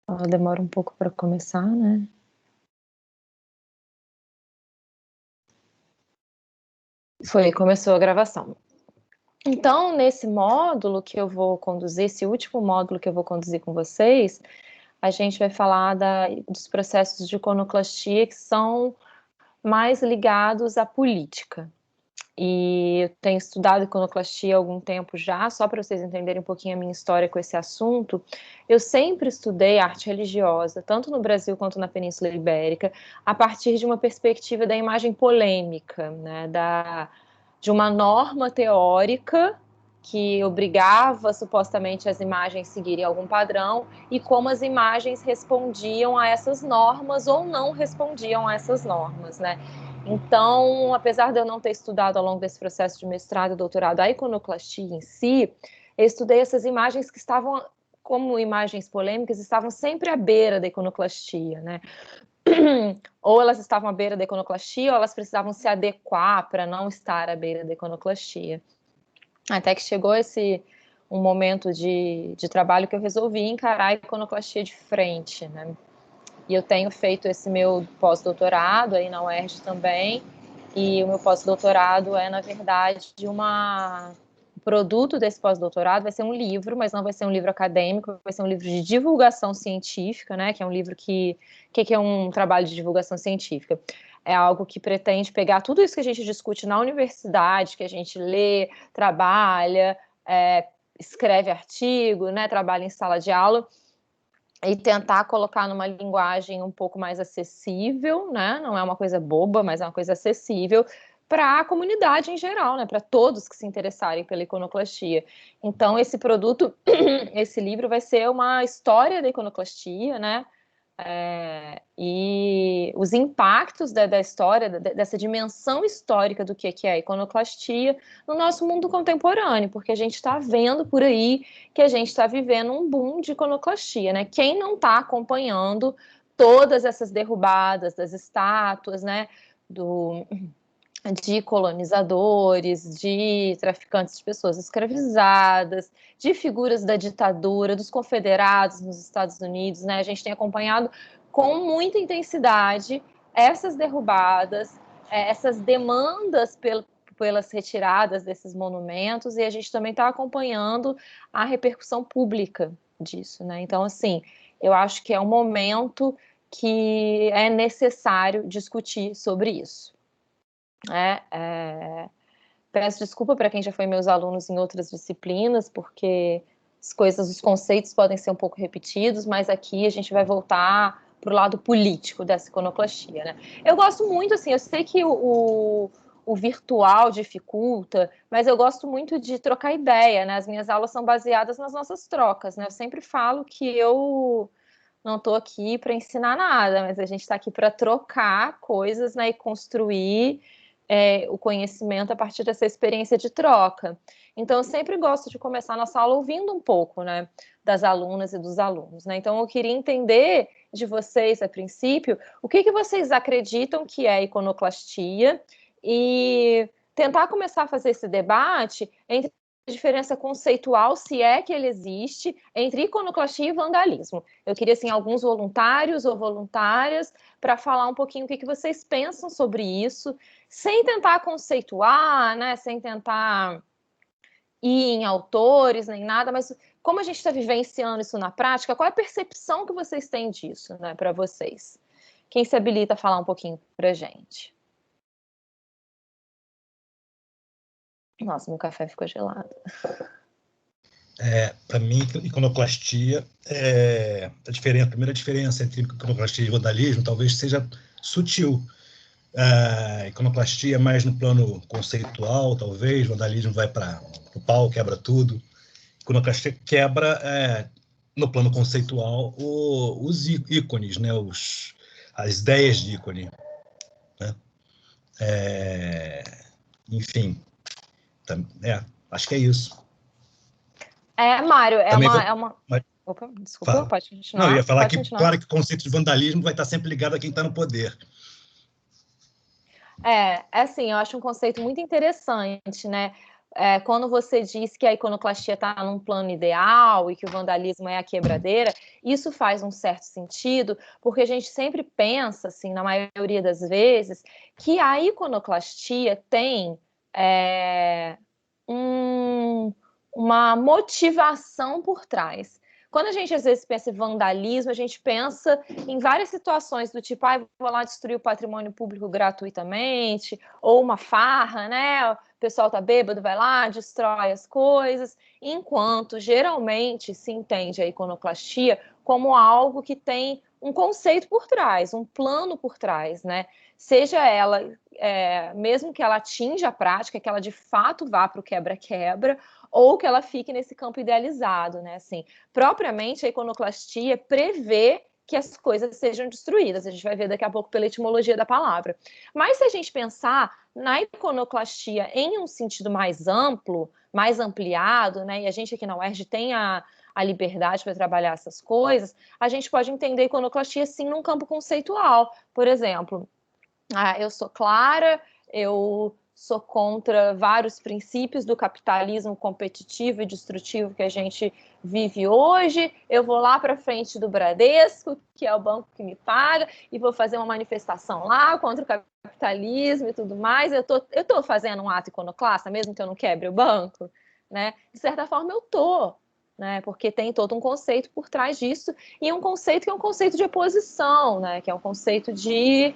Ela demora um pouco para começar, né? Começou a gravação. Então, nesse módulo que eu vou conduzir, esse último módulo que eu vou conduzir com vocês, a gente vai falar dos processos de iconoclastia que são mais ligados à política. E eu tenho estudado iconoclastia há algum tempo já, só para vocês entenderem um pouquinho a minha história com esse assunto. Eu sempre estudei arte religiosa, tanto no Brasil quanto na Península Ibérica, a partir de uma perspectiva da imagem polêmica, né, de uma norma teórica que obrigava supostamente as imagens a seguirem algum padrão e como as imagens respondiam a essas normas ou não respondiam a essas normas, né? Então, apesar de eu não ter estudado ao longo desse processo de mestrado e doutorado a iconoclastia em si, eu estudei essas imagens que estavam, como imagens polêmicas, estavam sempre à beira da iconoclastia, né? Ou elas estavam à beira da iconoclastia, ou elas precisavam se adequar para não estar à beira da iconoclastia. Até que chegou um momento de trabalho que eu resolvi encarar a iconoclastia de frente, né? E eu tenho feito esse meu pós-doutorado aí na UERJ também, e o meu pós-doutorado é, na verdade, o produto desse pós-doutorado vai ser um livro, mas não vai ser um livro acadêmico, vai ser um livro de divulgação científica, né, que é um livro que é um trabalho de divulgação científica? É algo que pretende pegar tudo isso que a gente discute na universidade, que a gente lê, trabalha, escreve artigo, né, trabalha em sala de aula, e tentar colocar numa linguagem um pouco mais acessível, né? Não é uma coisa boba, mas é uma coisa acessível para a comunidade em geral, né? Para todos que se interessarem pela iconoclastia. Então, esse produto, esse livro vai ser uma história da iconoclastia, né? E os impactos da história, dessa dimensão histórica do que é a iconoclastia no nosso mundo contemporâneo, porque a gente está vendo por aí que a gente está vivendo um boom de iconoclastia, né? Quem não está acompanhando todas essas derrubadas das estátuas, né? De colonizadores, de traficantes de pessoas escravizadas, de figuras da ditadura, dos confederados nos Estados Unidos, né? A gente tem acompanhado com muita intensidade essas derrubadas, essas demandas pelas retiradas desses monumentos, e a gente também está acompanhando a repercussão pública disso, né? Então, assim, eu acho que é um momento que é necessário discutir sobre isso. Peço desculpa para quem já foi meus alunos em outras disciplinas, porque os conceitos podem ser um pouco repetidos, mas aqui a gente vai voltar para o lado político dessa iconoclastia, né? Eu gosto muito, assim, eu sei que o virtual dificulta, mas eu gosto muito de trocar ideia, né? As minhas aulas são baseadas nas nossas trocas, né? Eu sempre falo que eu não estou aqui para ensinar nada, mas a gente está aqui para trocar coisas, né, e construir o conhecimento a partir dessa experiência de troca. Então, eu sempre gosto de começar a nossa aula ouvindo um pouco, né, das alunas e dos alunos, né? Então, eu queria entender de vocês, a princípio, o que vocês acreditam que é iconoclastia e tentar começar a fazer esse debate entre a diferença conceitual, se é que ele existe, entre iconoclastia e vandalismo. Eu queria, assim, alguns voluntários ou voluntárias para falar um pouquinho o que vocês pensam sobre isso, sem tentar conceituar, né, sem tentar ir em autores nem nada, mas como a gente está vivenciando isso na prática, qual é a percepção que vocês têm disso, né, para vocês? Quem se habilita a falar um pouquinho para a gente? Nossa, meu café ficou gelado. Para mim, iconoclastia, a primeira diferença entre iconoclastia e vandalismo talvez seja sutil. Iconoclastia é mais no plano conceitual, talvez, vandalismo vai para o pau, quebra tudo. Iconoclastia quebra, no plano conceitual, os ícones, né? As ideias de ícone. Né? Enfim, acho que é isso. Mário, Mas, Opa, desculpa, fala. pode Não, eu continuar? ia falar Pode que, continuar. claro, que o conceito de vandalismo vai estar sempre ligado a quem está no poder. Assim, eu acho um conceito muito interessante, né? quando você diz que a iconoclastia está num plano ideal e que o vandalismo é a quebradeira, isso faz um certo sentido, porque a gente sempre pensa, assim, na maioria das vezes, que a iconoclastia tem uma motivação por trás. Quando a gente às vezes pensa em vandalismo, a gente pensa em várias situações do tipo, vou lá destruir o patrimônio público gratuitamente, ou uma farra, né? O pessoal tá bêbado, vai lá, destrói as coisas, enquanto geralmente se entende a iconoclastia como algo que tem um conceito por trás, um plano por trás, né? Seja ela, mesmo que ela atinja a prática, que ela de fato vá para o quebra-quebra, ou que ela fique nesse campo idealizado, né? Assim, propriamente a iconoclastia prevê que as coisas sejam destruídas. A gente vai ver daqui a pouco pela etimologia da palavra. Mas se a gente pensar na iconoclastia em um sentido mais amplo, mais ampliado, né? E a gente aqui na UERJ tem a liberdade para trabalhar essas coisas, a gente pode entender a iconoclastia sim num campo conceitual. Por exemplo, eu sou clara, eu sou contra vários princípios do capitalismo competitivo e destrutivo que a gente vive hoje. Eu vou lá para frente do Bradesco, que é o banco que me paga, e vou fazer uma manifestação lá contra o capitalismo e tudo mais. Eu tô fazendo um ato iconoclasta, mesmo que eu não quebre o banco, né? De certa forma, eu tô. Né, porque tem todo um conceito por trás disso, e um conceito que é um conceito de oposição, né, que é um conceito de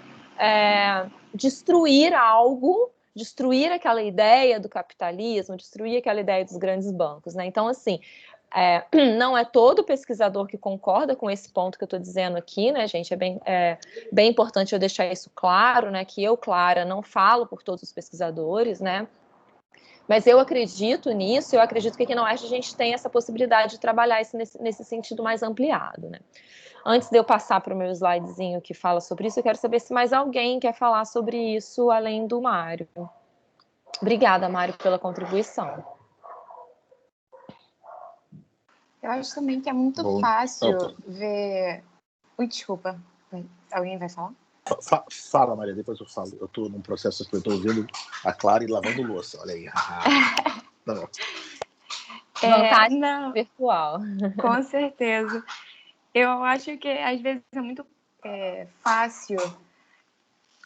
destruir algo, destruir aquela ideia do capitalismo, destruir aquela ideia dos grandes bancos, né? Então, assim, não é todo pesquisador que concorda com esse ponto que eu estou dizendo aqui, né, gente? Bem importante eu deixar isso claro, né? Que eu, Clara, não falo por todos os pesquisadores, né? Mas eu acredito nisso, eu acredito que aqui na UERJ a gente tem essa possibilidade de trabalhar isso nesse sentido mais ampliado, né? Antes de eu passar para o meu slidezinho que fala sobre isso, eu quero saber se mais alguém quer falar sobre isso além do Mário. Obrigada, Mário, pela contribuição. Eu acho também que é muito fácil ver... Ui, desculpa. Alguém vai falar? Fala, Maria, depois eu falo. Eu estou num processo que eu estou ouvindo a Clara e lavando louça. Olha aí. Não. Vantagem virtual. Com certeza. Eu acho que às vezes é muito fácil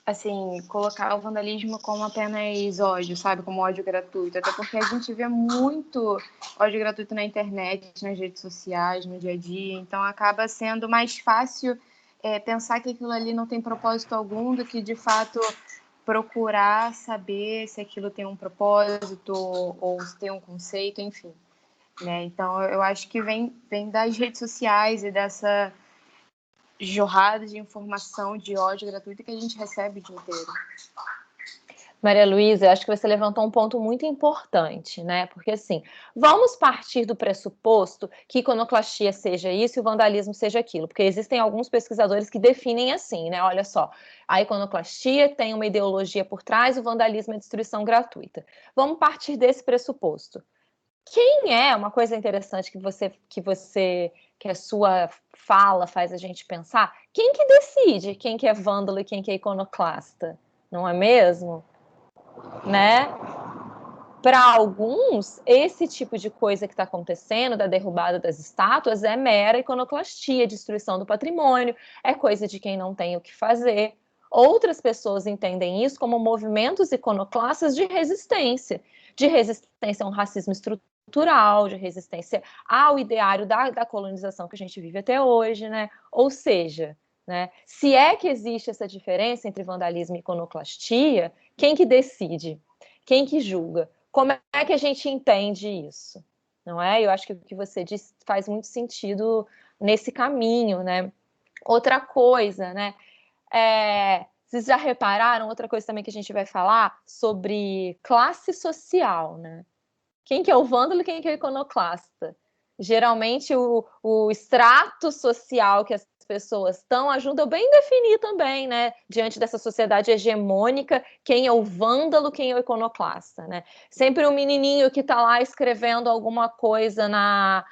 assim, colocar o vandalismo como apenas ódio, sabe? Como ódio gratuito. Até porque a gente vê muito ódio gratuito na internet, nas redes sociais, no dia a dia. Então, acaba sendo mais fácil pensar que aquilo ali não tem propósito algum do que, de fato, procurar saber se aquilo tem um propósito ou se tem um conceito, enfim. Né? Então, eu acho que vem das redes sociais e dessa jorrada de informação, de ódio gratuito que a gente recebe o dia inteiro. Maria Luísa, eu acho que você levantou um ponto muito importante, né? Porque, assim, vamos partir do pressuposto que iconoclastia seja isso e o vandalismo seja aquilo, porque existem alguns pesquisadores que definem assim, né? Olha só, a iconoclastia tem uma ideologia por trás, o vandalismo é destruição gratuita. Vamos partir desse pressuposto. Quem é uma coisa interessante que a sua fala faz a gente pensar? Quem que decide quem que é vândalo e quem que é iconoclasta? Não é mesmo? Né? Para alguns, esse tipo de coisa que está acontecendo, da derrubada das estátuas, é mera iconoclastia, destruição do patrimônio, é coisa de quem não tem o que fazer. Outras pessoas entendem isso como movimentos iconoclastas de resistência a um racismo estrutural, de resistência ao ideário da colonização que a gente vive até hoje, né? Ou seja, né, se é que existe essa diferença entre vandalismo e iconoclastia, quem que decide? Quem que julga? Como é que a gente entende isso? Não é? Eu acho que o que você disse faz muito sentido nesse caminho, né? Outra coisa, né? Vocês já repararam, outra coisa também que a gente vai falar sobre classe social, né? Quem que é o vândalo e quem que é o iconoclasta? Geralmente o extrato social que as pessoas estão ajuda bem a definir também, né? Diante dessa sociedade hegemônica, quem é o vândalo, quem é o iconoclasta, né? Sempre o menininho que está lá escrevendo alguma coisa na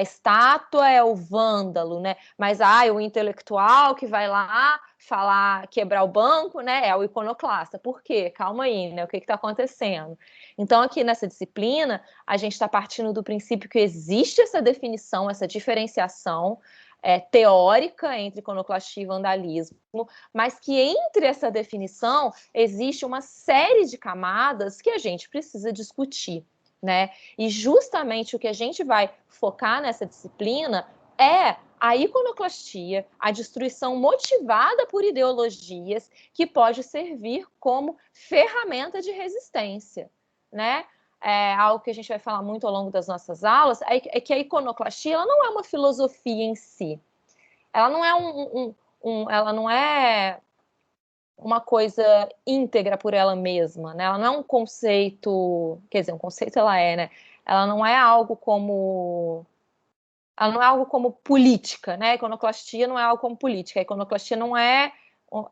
estátua é o vândalo, né? Mas o intelectual que vai lá falar, quebrar o banco, né, é o iconoclasta. Por quê? Calma aí, né? O que está acontecendo? Então, aqui nessa disciplina, a gente está partindo do princípio que existe essa definição, essa diferenciação teórica entre iconoclastia e vandalismo, mas que entre essa definição existe uma série de camadas que a gente precisa discutir, né? E justamente o que a gente vai focar nessa disciplina é a iconoclastia, a destruição motivada por ideologias que pode servir como ferramenta de resistência, né? Algo que a gente vai falar muito ao longo das nossas aulas é que a iconoclastia ela não é uma filosofia em si. Ela não é ela não é uma coisa íntegra por ela mesma, né? Ela não é um conceito, quer dizer, um conceito ela é, né? Ela não é algo como política, né? A iconoclastia não é algo como política. A iconoclastia não é...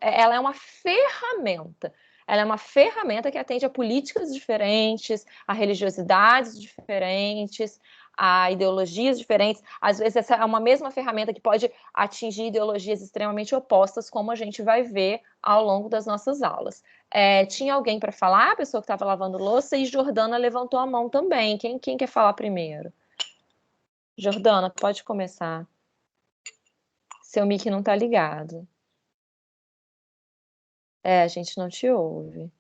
Ela é uma ferramenta. Ela é uma ferramenta que atende a políticas diferentes, a religiosidades diferentes, a ideologias diferentes. Às vezes, essa é uma mesma ferramenta que pode atingir ideologias extremamente opostas, como a gente vai ver ao longo das nossas aulas. Tinha alguém para falar? A pessoa que estava lavando louça, e Jordana levantou a mão também. Quem quer falar primeiro? Jordana, pode começar. Seu mic não está ligado. A gente não te ouve.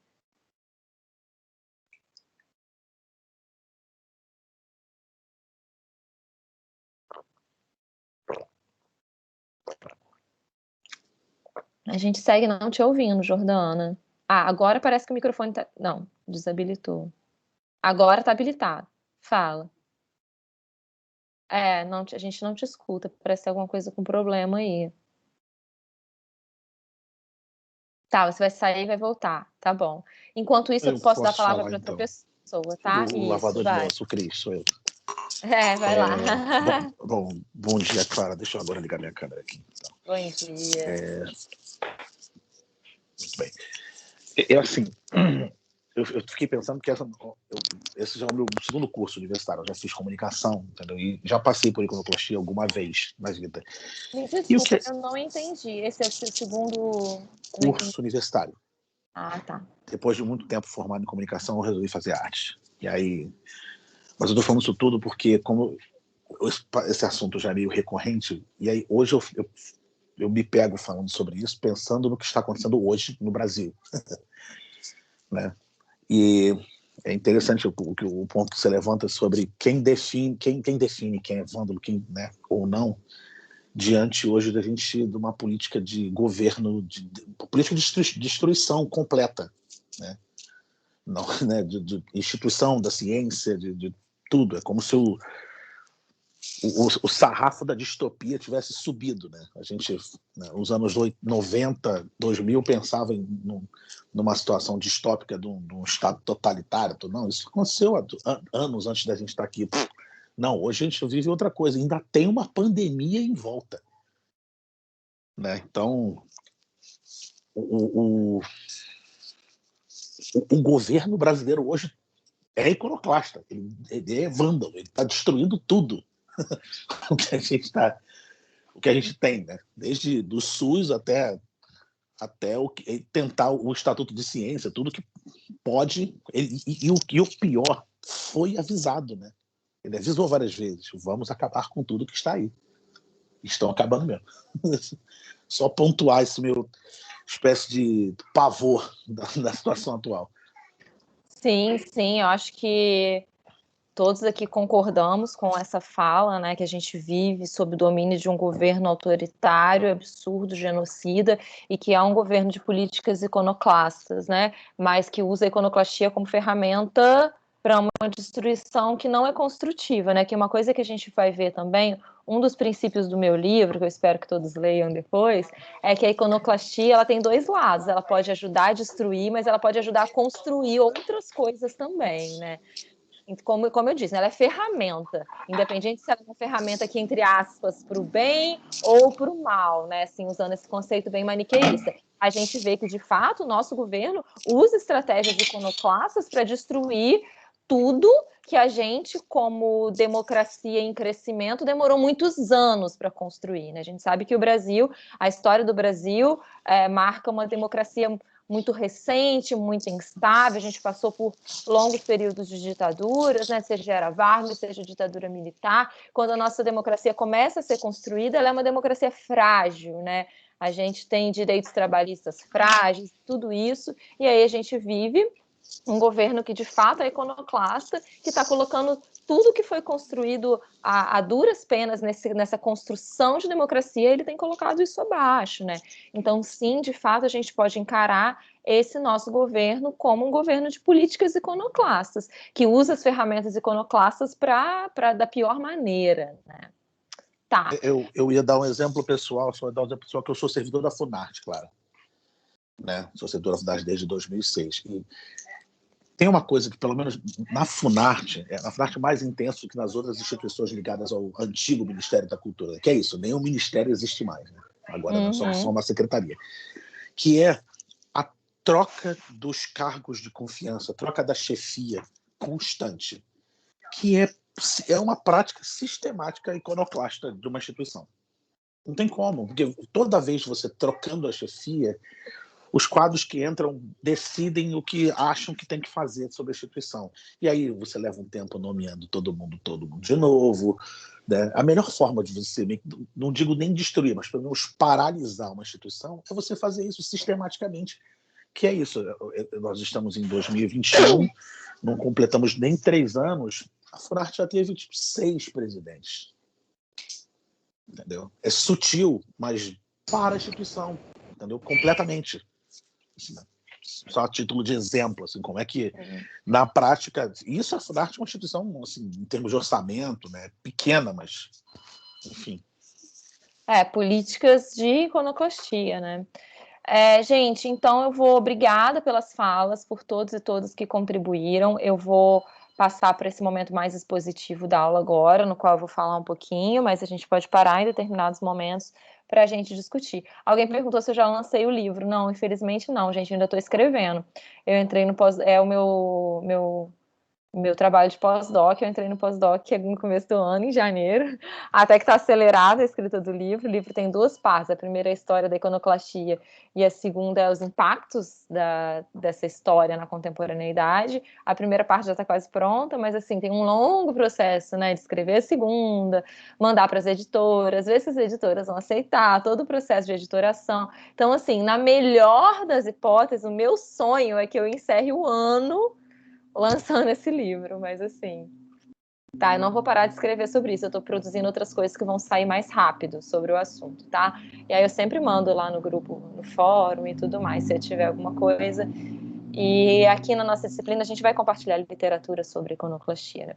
A gente segue não te ouvindo, Jordana. Agora parece que o microfone tá... Não, desabilitou. Agora tá habilitado. Fala. Não, a gente não te escuta. Parece alguma coisa com problema aí. Tá, você vai sair e vai voltar. Tá bom. Enquanto isso, eu posso dar a palavra para outra pessoa, tá? O lavador de louça, o Cris, sou eu. Vai lá. Bom dia, Clara. Deixa eu agora ligar minha câmera aqui. Então. Bom dia. Muito bem. Assim, eu fiquei pensando que esse já é o meu segundo curso universitário. Eu já fiz comunicação, entendeu? E já passei por iconoclastia alguma vez na vida. Me desculpa, eu não entendi. Esse é o seu segundo curso universitário. Tá. Depois de muito tempo formado em comunicação, eu resolvi fazer arte. E aí... Mas eu tô falando isso tudo porque, como esse assunto já é meio recorrente, e aí hoje eu me pego falando sobre isso, pensando no que está acontecendo hoje no Brasil. Né? E é interessante o ponto que você levanta sobre quem define quem é vândalo, né, ou não, diante hoje da gente de uma política de governo, política de destruição completa, né? Não, né, de instituição da ciência, de tudo. É como se o sarrafo da distopia tivesse subido, né? A gente, né, nos anos 90, 2000, pensava numa situação distópica de um Estado totalitário. Não, isso aconteceu anos antes da gente estar aqui. Não, hoje a gente vive outra coisa. Ainda tem uma pandemia em volta. Né? Então, o governo brasileiro hoje é iconoclasta. Ele é vândalo. Ele está destruindo tudo. o que a gente tem, né? Desde do SUS até tentar o Estatuto de Ciência, tudo que pode. E o pior, foi avisado, né? Ele avisou várias vezes: vamos acabar com tudo que está aí. Estão acabando mesmo. Só pontuar esse meu espécie de pavor da situação atual. Sim, eu acho que todos aqui concordamos com essa fala, né, que a gente vive sob o domínio de um governo autoritário, absurdo, genocida, e que é um governo de políticas iconoclastas, né, mas que usa a iconoclastia como ferramenta para uma destruição que não é construtiva, né, que uma coisa que a gente vai ver também, um dos princípios do meu livro, que eu espero que todos leiam depois, é que a iconoclastia ela tem dois lados, ela pode ajudar a destruir, mas ela pode ajudar a construir outras coisas também, né. Como eu disse, ela é ferramenta, independente se ela é uma ferramenta que, entre aspas, para o bem ou para o mal, né? Assim, usando esse conceito bem maniqueísta. A gente vê que, de fato, o nosso governo usa estratégias iconoclastas para destruir tudo que a gente, como democracia em crescimento, demorou muitos anos para construir, né? A gente sabe que o Brasil, a história do Brasil marca uma democracia muito recente, muito instável, a gente passou por longos períodos de ditaduras, né? Seja era Vargas, seja ditadura militar. Quando a nossa democracia começa a ser construída, ela é uma democracia frágil, né? A gente tem direitos trabalhistas frágeis, tudo isso, e aí a gente vive um governo que de fato é iconoclasta, que está colocando tudo que foi construído a duras penas nessa construção de democracia, ele tem colocado isso abaixo, né? Então, sim, de fato, a gente pode encarar esse nosso governo como um governo de políticas iconoclastas, que usa as ferramentas iconoclastas da pior maneira, né? Tá. Eu ia dar um exemplo pessoal, que eu sou servidor da Funarte, claro. Né? Sou servidor da Funarte desde 2006. E tem uma coisa que, pelo menos na Funarte é mais intenso que nas outras instituições ligadas ao antigo Ministério da Cultura, que é isso, nenhum ministério existe mais, né? Agora é só uma secretaria, que é a troca dos cargos de confiança, troca da chefia constante, que é uma prática sistemática iconoclasta de uma instituição. Não tem como, porque toda vez você trocando a chefia, os quadros que entram decidem o que acham que tem que fazer sobre a instituição. E aí você leva um tempo nomeando todo mundo de novo. Né? A melhor forma de você, não digo nem destruir, mas pelo menos paralisar uma instituição, é você fazer isso sistematicamente. Que é isso, nós estamos em 2021, não completamos nem 3 anos, a Funarte já teve 6 presidentes. Entendeu? É sutil, mas para a instituição, entendeu? Completamente. Só a título de exemplo, assim, como é que, na prática, isso a Funarte é uma instituição, assim, em termos de orçamento, né, pequena, mas, enfim. Políticas de iconoclastia, né? Gente, então obrigada pelas falas, por todos e todas que contribuíram. Eu vou passar para esse momento mais expositivo da aula agora, no qual eu vou falar um pouquinho, mas a gente pode parar em determinados momentos para a gente discutir. Alguém perguntou se eu já lancei o livro. Não, infelizmente não, gente, eu ainda estou escrevendo. Eu entrei no pós... o meu trabalho de pós-doc, eu entrei no pós-doc no começo do ano, em janeiro, até que está acelerada a escrita do livro. O livro tem 2 partes, a primeira é a história da iconoclastia e a segunda é os impactos dessa história na contemporaneidade. A primeira parte já está quase pronta, mas assim, tem um longo processo, né, de escrever a segunda, mandar para as editoras, ver se as editoras vão aceitar, todo o processo de editoração. Então, assim, na melhor das hipóteses, o meu sonho é que eu encerre o ano lançando esse livro, mas assim, tá, eu não vou parar de escrever sobre isso, eu tô produzindo outras coisas que vão sair mais rápido sobre o assunto, tá? E aí eu sempre mando lá no grupo, no fórum e tudo mais, se eu tiver alguma coisa. E aqui na nossa disciplina a gente vai compartilhar literatura sobre iconoclastia, né?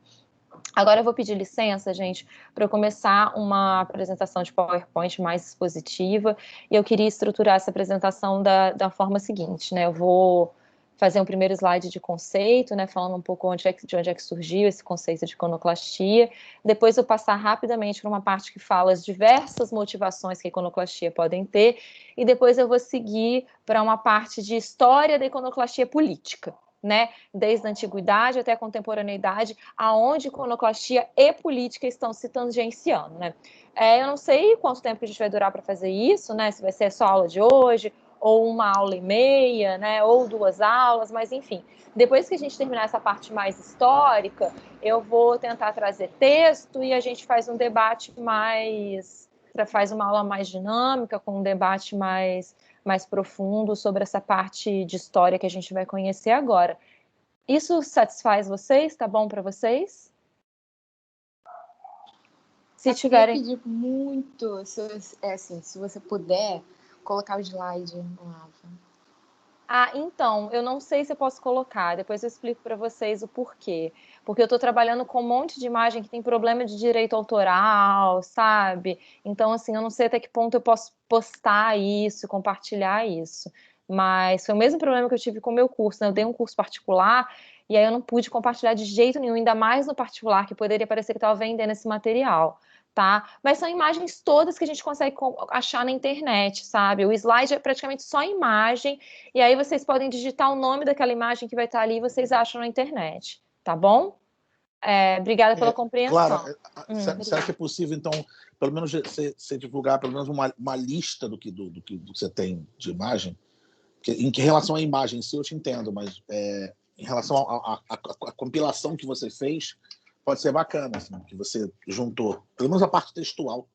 Agora eu vou pedir licença, gente, para eu começar uma apresentação de PowerPoint mais expositiva, e eu queria estruturar essa apresentação da forma seguinte, né? Eu vou fazer um primeiro slide de conceito, né, falando um pouco de onde é que surgiu esse conceito de iconoclastia. Depois eu passar rapidamente para uma parte que fala as diversas motivações que a iconoclastia podem ter, e depois eu vou seguir para uma parte de história da iconoclastia política, né, desde a antiguidade até a contemporaneidade, aonde iconoclastia e política estão se tangenciando, né. Eu não sei quanto tempo que a gente vai durar para fazer isso, né, se vai ser só a aula de hoje, ou 1h30, né, ou 2 aulas, mas enfim, depois que a gente terminar essa parte mais histórica, eu vou tentar trazer texto e a gente faz um debate faz uma aula mais dinâmica, com um debate mais profundo sobre essa parte de história que a gente vai conhecer agora. Isso satisfaz vocês? Tá bom para vocês? Se tiverem... Eu pedir muito, se você puder, colocar o slide, então, eu não sei se eu posso colocar, depois eu explico para vocês o porquê. Porque eu estou trabalhando com um monte de imagem que tem problema de direito autoral, sabe? Então, assim, eu não sei até que ponto eu posso postar isso, compartilhar isso. Mas foi o mesmo problema que eu tive com o meu curso, né? Eu dei um curso particular e aí eu não pude compartilhar de jeito nenhum, ainda mais no particular, que poderia parecer que estava vendendo esse material. Tá? Mas são imagens todas que a gente consegue achar na internet, sabe? O slide é praticamente só imagem, e aí vocês podem digitar o nome daquela imagem que vai estar ali e vocês acham na internet, tá bom? Obrigada pela compreensão. Clara, será que é possível, então, pelo menos você divulgar pelo menos uma lista do que você tem de imagem? Em que relação à imagem, se eu te entendo, mas em relação à compilação que você fez, pode ser bacana, assim, que você juntou, pelo menos a parte textual.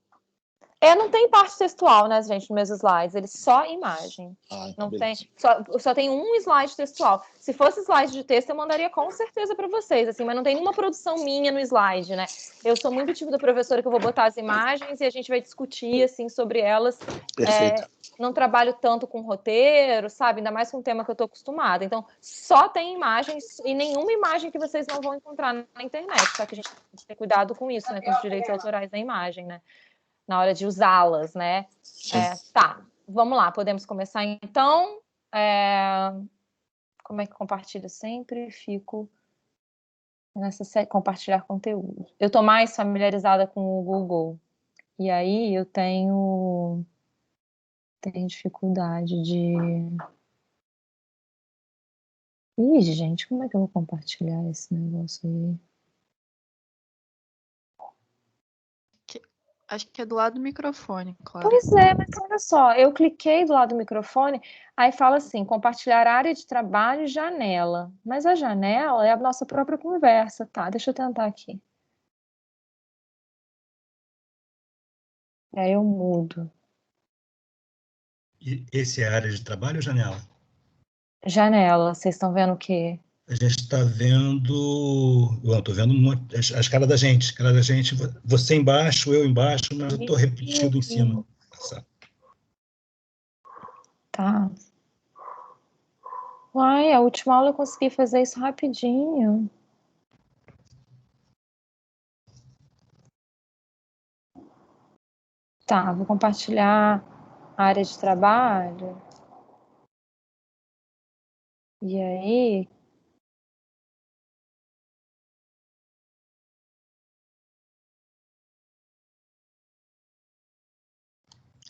Não tem parte textual, né, gente, nos meus slides, eles só imagem. Não tem, só tem um slide textual. Se fosse slide de texto, eu mandaria com certeza para vocês, assim, mas não tem nenhuma produção minha no slide, né? Eu sou muito tipo da professora que eu vou botar as imagens e a gente vai discutir, assim, sobre elas. Perfeito. Não trabalho tanto com roteiro, sabe? Ainda mais com um tema que eu tô acostumada. Então, só tem imagens e nenhuma imagem que vocês não vão encontrar na internet, só que a gente tem que ter cuidado com isso, né? Com os direitos autorais da imagem, né? Na hora de usá-las, né? Tá, vamos lá, podemos começar então. Como é que compartilho sempre? Fico nessa compartilhar conteúdo. Eu estou mais familiarizada com o Google, e aí eu tenho dificuldade de... Ih, gente, como é que eu vou compartilhar esse negócio aí? Acho que é do lado do microfone, claro. Pois é, mas olha só, eu cliquei do lado do microfone, aí fala assim, compartilhar área de trabalho e janela. Mas a janela é a nossa própria conversa, tá? Deixa eu tentar aqui. Aí eu mudo. E esse é a área de trabalho ou janela? Janela, vocês estão vendo o quê? A gente está vendo... Eu estou vendo as caras da gente. Você embaixo, eu embaixo, mas eu estou repetido em cima. Tá. Uai, a última aula eu consegui fazer isso rapidinho. Tá, vou compartilhar a área de trabalho. E aí...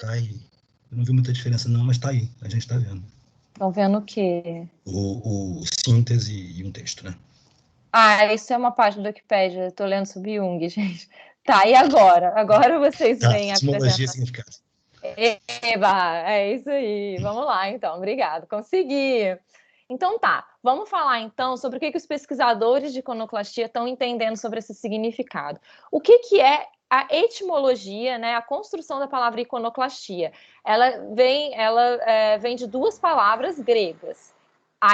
Tá aí. Eu não vi muita diferença não, mas tá aí. A gente tá vendo. Estão vendo o quê? O síntese e um texto, né? Isso é uma página do Wikipédia. Eu tô lendo sobre Jung, gente. Tá, e agora? Agora vocês veem a etimologia e apresentação. significado. Eba, é isso aí. Vamos lá, então. Obrigado. Consegui. Então tá, vamos falar então sobre o que os pesquisadores de iconoclastia estão entendendo sobre esse significado. O que é a etimologia, né, a construção da palavra iconoclastia? Ela vem de duas palavras gregas.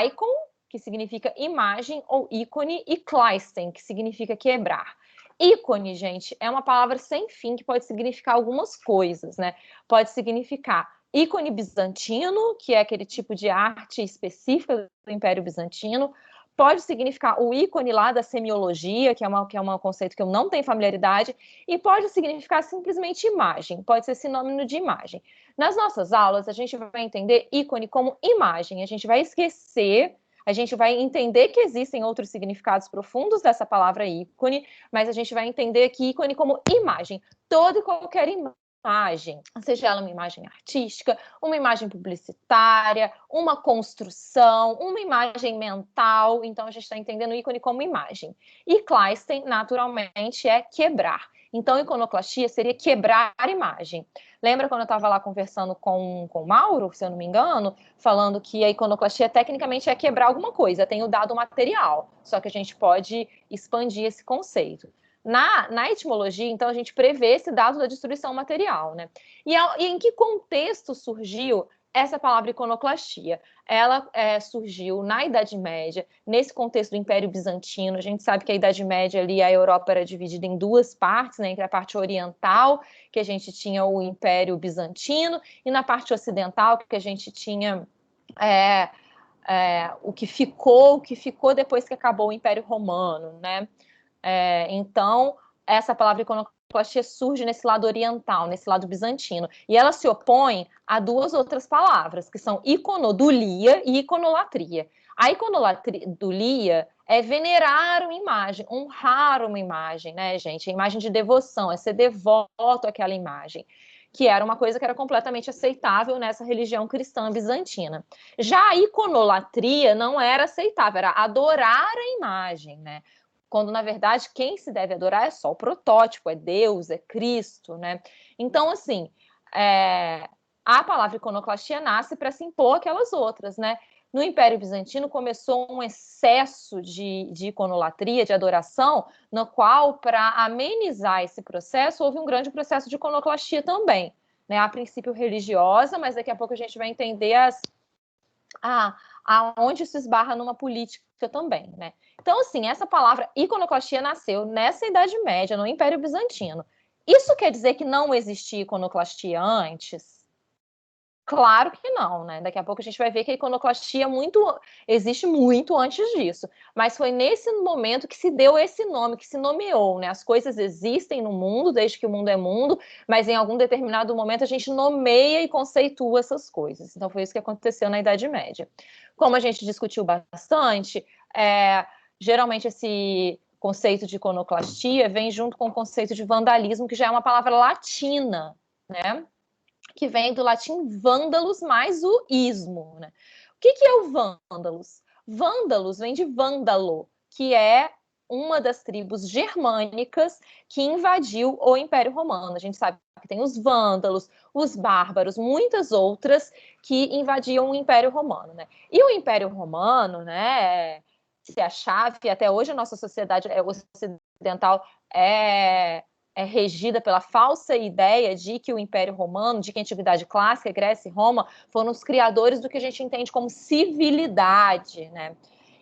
Icon, que significa imagem ou ícone, e kleisten, que significa quebrar. Ícone, gente, é uma palavra sem fim que pode significar algumas coisas, né? Pode significar ícone bizantino, que é aquele tipo de arte específica do Império Bizantino. Pode significar o ícone lá da semiologia, que é um conceito que eu não tenho familiaridade, e pode significar simplesmente imagem, pode ser sinônimo de imagem. Nas nossas aulas, a gente vai entender ícone como imagem, a gente vai esquecer, a gente vai entender que existem outros significados profundos dessa palavra ícone, mas a gente vai entender que ícone como imagem, toda e qualquer imagem, seja ela uma imagem artística, uma imagem publicitária, uma construção, uma imagem mental. Então, a gente está entendendo o ícone como imagem. E Kleisten, naturalmente, é quebrar. Então, iconoclastia seria quebrar a imagem. Lembra quando eu estava lá conversando com o Mauro, se eu não me engano, falando que a iconoclastia tecnicamente é quebrar alguma coisa, tem o dado material, só que a gente pode expandir esse conceito. Na etimologia, então, a gente prevê esse dado da destruição material, né? E em que contexto surgiu essa palavra iconoclastia? Ela surgiu na Idade Média, nesse contexto do Império Bizantino. A gente sabe que a Idade Média ali, a Europa era dividida em duas partes, né? Entre a parte oriental, que a gente tinha o Império Bizantino, e na parte ocidental, que a gente tinha o que ficou depois que acabou o Império Romano, né? Então, essa palavra iconoclastia surge nesse lado oriental, nesse lado bizantino. E ela se opõe a duas outras palavras, que são iconodulia e iconolatria. A iconodulia é venerar uma imagem, honrar uma imagem, né, gente? A imagem de devoção, é ser devoto àquela imagem, que era uma coisa que era completamente aceitável nessa religião cristã bizantina. Já a iconolatria não era aceitável, era adorar a imagem, né? quando, na verdade, quem se deve adorar é só o protótipo, é Deus, é Cristo, né? Então, assim, a palavra iconoclastia nasce para se impor aquelas outras, né? No Império Bizantino começou um excesso de iconolatria, de adoração, no qual, para amenizar esse processo, houve um grande processo de iconoclastia também, né? A princípio religiosa, mas daqui a pouco a gente vai entender aonde isso esbarra numa política também, né? Então, assim, essa palavra iconoclastia nasceu nessa Idade Média, no Império Bizantino. Isso quer dizer que não existia iconoclastia antes? Claro que não, né? Daqui a pouco a gente vai ver que a iconoclastia existe muito antes disso. Mas foi nesse momento que se deu esse nome, que se nomeou, né? As coisas existem no mundo, desde que o mundo é mundo, mas em algum determinado momento a gente nomeia e conceitua essas coisas. Então foi isso que aconteceu na Idade Média. Como a gente discutiu bastante, geralmente esse conceito de iconoclastia vem junto com o conceito de vandalismo, que já é uma palavra latina, né? Que vem do latim vândalos mais o ismo, né? O que é o vândalos? Vândalos vem de vândalo, que é uma das tribos germânicas que invadiu o Império Romano. A gente sabe que tem os vândalos, os bárbaros, muitas outras que invadiam o Império Romano, né? E o Império Romano, né, se a chave, até hoje a nossa sociedade ocidental é regida pela falsa ideia de que o Império Romano, de que a Antiguidade Clássica, Grécia e Roma, foram os criadores do que a gente entende como civilidade, né?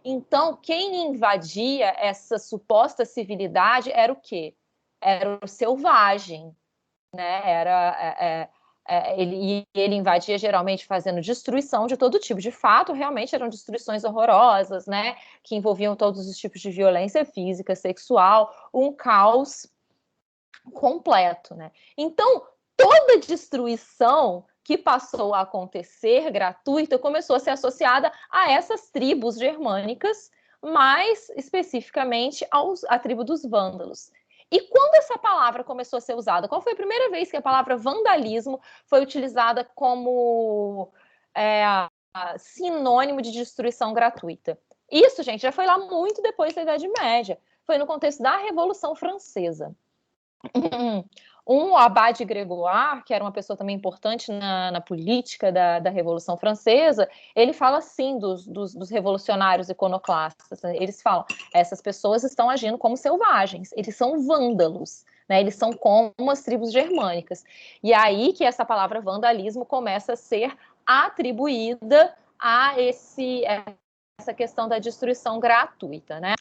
Então, quem invadia essa suposta civilidade era o quê? Era o selvagem, né? Ele invadia geralmente fazendo destruição de todo tipo. De fato, realmente eram destruições horrorosas, né? Que envolviam todos os tipos de violência física, sexual, um caos completo, né? Então, toda destruição que passou a acontecer gratuita começou a ser associada a essas tribos germânicas, mais especificamente à tribo dos vândalos. E quando essa palavra começou a ser usada? Qual foi a primeira vez que a palavra vandalismo foi utilizada como sinônimo de destruição gratuita? Isso, gente, já foi lá muito depois da Idade Média. Foi no contexto da Revolução Francesa. Um Abade Gregoire, que era uma pessoa também importante na política da Revolução Francesa, ele fala assim dos revolucionários iconoclastas. Né? Eles falam, essas pessoas estão agindo como selvagens, eles são vândalos, né? Eles são como as tribos germânicas. E aí que essa palavra vandalismo começa a ser atribuída a essa questão da destruição gratuita, né?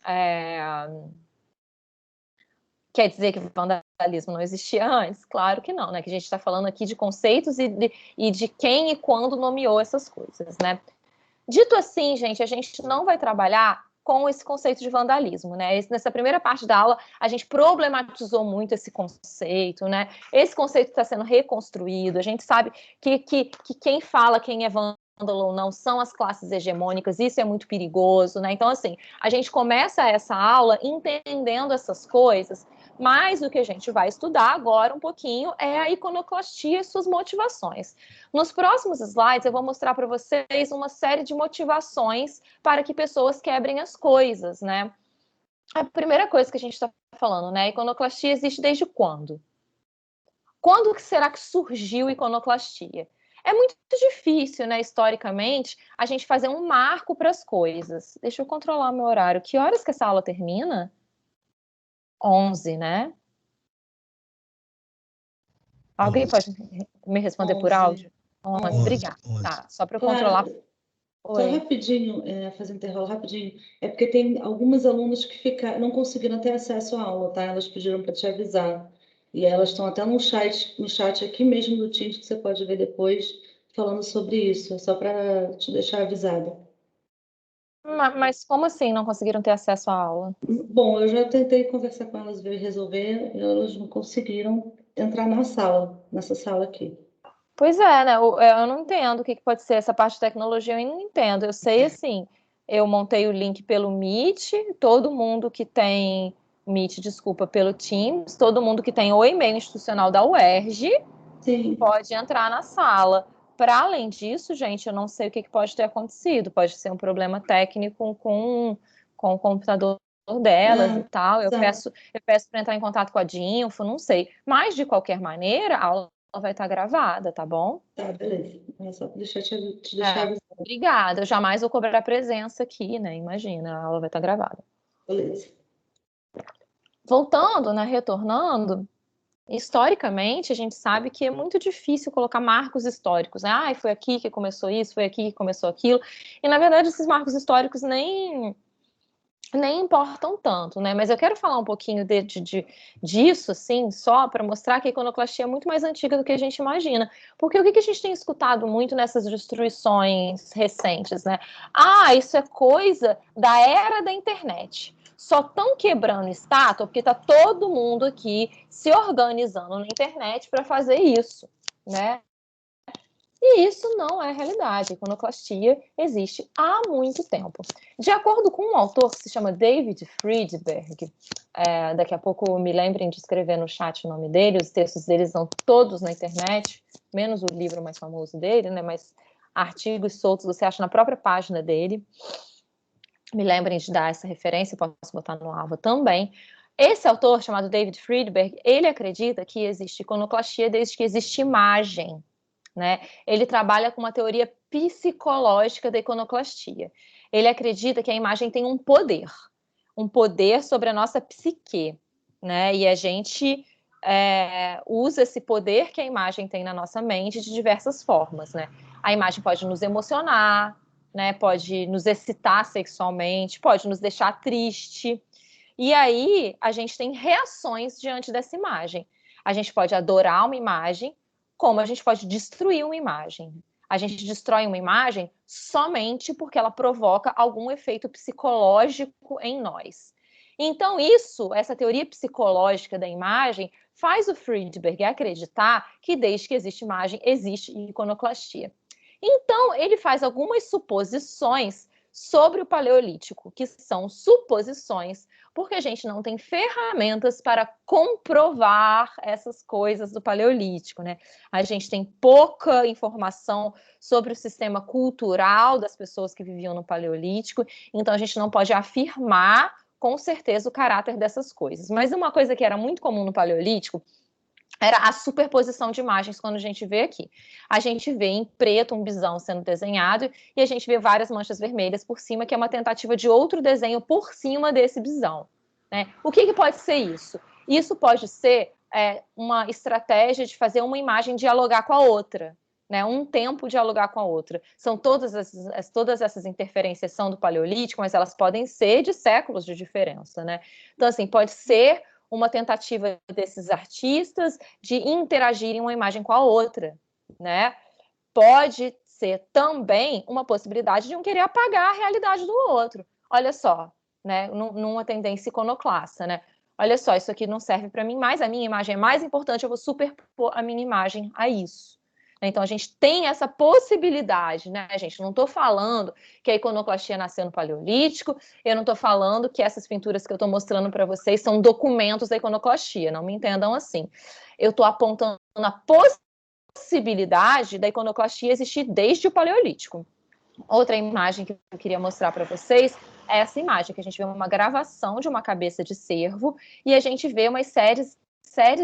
Quer dizer que o vandalismo não existia antes? Claro que não, né? Que a gente está falando aqui de conceitos e de quem e quando nomeou essas coisas, né? Dito assim, gente, a gente não vai trabalhar com esse conceito de vandalismo, né? Nessa primeira parte da aula, a gente problematizou muito esse conceito, né? Esse conceito está sendo reconstruído, a gente sabe que quem fala quem é vândalo ou não são as classes hegemônicas, isso é muito perigoso, né? Então, assim, a gente começa essa aula entendendo essas coisas, mas o que a gente vai estudar agora um pouquinho é a iconoclastia e suas motivações. Nos próximos slides, eu vou mostrar para vocês uma série de motivações para que pessoas quebrem as coisas, né? A primeira coisa que a gente está falando, né? A iconoclastia existe desde quando? Quando que será que surgiu a iconoclastia? É muito difícil, né, historicamente, a gente fazer um marco para as coisas. Deixa eu controlar meu horário. Que horas que essa aula termina? 11, né? Alguém 11. pode me responder por 11. áudio? 11, obrigada. 11. Tá, só para eu Claro. controlar. Só Oi. rapidinho, fazendo intervalo rapidinho. É porque tem algumas alunas que não conseguiram ter acesso à aula, tá? Elas pediram para te avisar. E elas estão até no chat aqui mesmo do Teams, que você pode ver depois, falando sobre isso. Só para te deixar avisada. Mas como assim não conseguiram ter acesso à aula? Bom, eu já tentei conversar com elas, ver resolver, e elas não conseguiram entrar nessa sala aqui. Pois é, né? Eu não entendo o que pode ser essa parte de tecnologia, eu não entendo. Eu sei, assim, eu montei o link pelo Meet, todo mundo que tem Meet, desculpa, pelo Teams, todo mundo que tem o e-mail institucional da UERJ Sim. pode entrar na sala. Para além disso, gente, eu não sei o que pode ter acontecido. Pode ser um problema técnico com o computador delas e tal, eu exato. peço para entrar em contato com a Dinfo, não sei. Mas, de qualquer maneira, a aula vai estar gravada, tá bom? Tá, beleza. É só para te deixar É, avisado. obrigada. Eu jamais vou cobrar a presença aqui, né? Imagina, a aula vai estar gravada. Beleza. Voltando, né? Retornando, historicamente, a gente sabe que é muito difícil colocar marcos históricos, né? Ah, foi aqui que começou isso, foi aqui que começou aquilo. E, na verdade, esses marcos históricos nem importam tanto, né? Mas eu quero falar um pouquinho disso, assim, só para mostrar que a iconoclastia é muito mais antiga do que a gente imagina. Porque o que a gente tem escutado muito nessas destruições recentes, né? Ah, isso é coisa da era da internet. Só estão quebrando estátua porque está todo mundo aqui se organizando na internet para fazer isso, né? E isso não é a realidade. A iconoclastia existe há muito tempo. De acordo com um autor que se chama David Friedberg, daqui a pouco me lembrem de escrever no chat o nome dele, os textos dele estão todos na internet, menos o livro mais famoso dele, né? Mas artigos soltos você acha na própria página dele. Me lembrem de dar essa referência, posso botar no Alva também. Esse autor, chamado David Friedberg, ele acredita que existe iconoclastia desde que existe imagem, né? Ele trabalha com uma teoria psicológica da iconoclastia. Ele acredita que a imagem tem um poder sobre a nossa psique, né? E a gente usa esse poder que a imagem tem na nossa mente de diversas formas, né? A imagem pode nos emocionar, né? Pode nos excitar sexualmente, pode nos deixar triste. E aí a gente tem reações diante dessa imagem. A gente pode adorar uma imagem, como a gente pode destruir uma imagem. A gente destrói uma imagem somente porque ela provoca algum efeito psicológico em nós. Então, essa teoria psicológica da imagem, faz o Friedberg acreditar que desde que existe imagem, existe iconoclastia. Então, ele faz algumas suposições sobre o Paleolítico, que são suposições, porque a gente não tem ferramentas para comprovar essas coisas do Paleolítico, né? A gente tem pouca informação sobre o sistema cultural das pessoas que viviam no Paleolítico, então a gente não pode afirmar com certeza o caráter dessas coisas. Mas uma coisa que era muito comum no Paleolítico era a superposição de imagens quando a gente vê aqui. A gente vê em preto um bisão sendo desenhado e a gente vê várias manchas vermelhas por cima, que é uma tentativa de outro desenho por cima desse bisão, né? O que pode ser isso? Isso pode ser uma estratégia de fazer uma imagem dialogar com a outra, né? Um tempo dialogar com a outra. São todas essas interferências são do Paleolítico, mas elas podem ser de séculos de diferença, né? Então, assim, pode ser uma tentativa desses artistas de interagirem uma imagem com a outra, né? Pode ser também uma possibilidade de um querer apagar a realidade do outro. Olha só, né? Numa tendência iconoclasta, né? Olha só, isso aqui não serve para mim mais, a minha imagem é mais importante, eu vou superpor a minha imagem a isso. Então, a gente tem essa possibilidade, né, gente? Não estou falando que a iconoclastia nasceu no Paleolítico, eu não estou falando que essas pinturas que eu estou mostrando para vocês são documentos da iconoclastia, não me entendam assim. Eu estou apontando a possibilidade da iconoclastia existir desde o Paleolítico. Outra imagem que eu queria mostrar para vocês é essa imagem, que a gente vê uma gravação de uma cabeça de cervo e a gente vê umas séries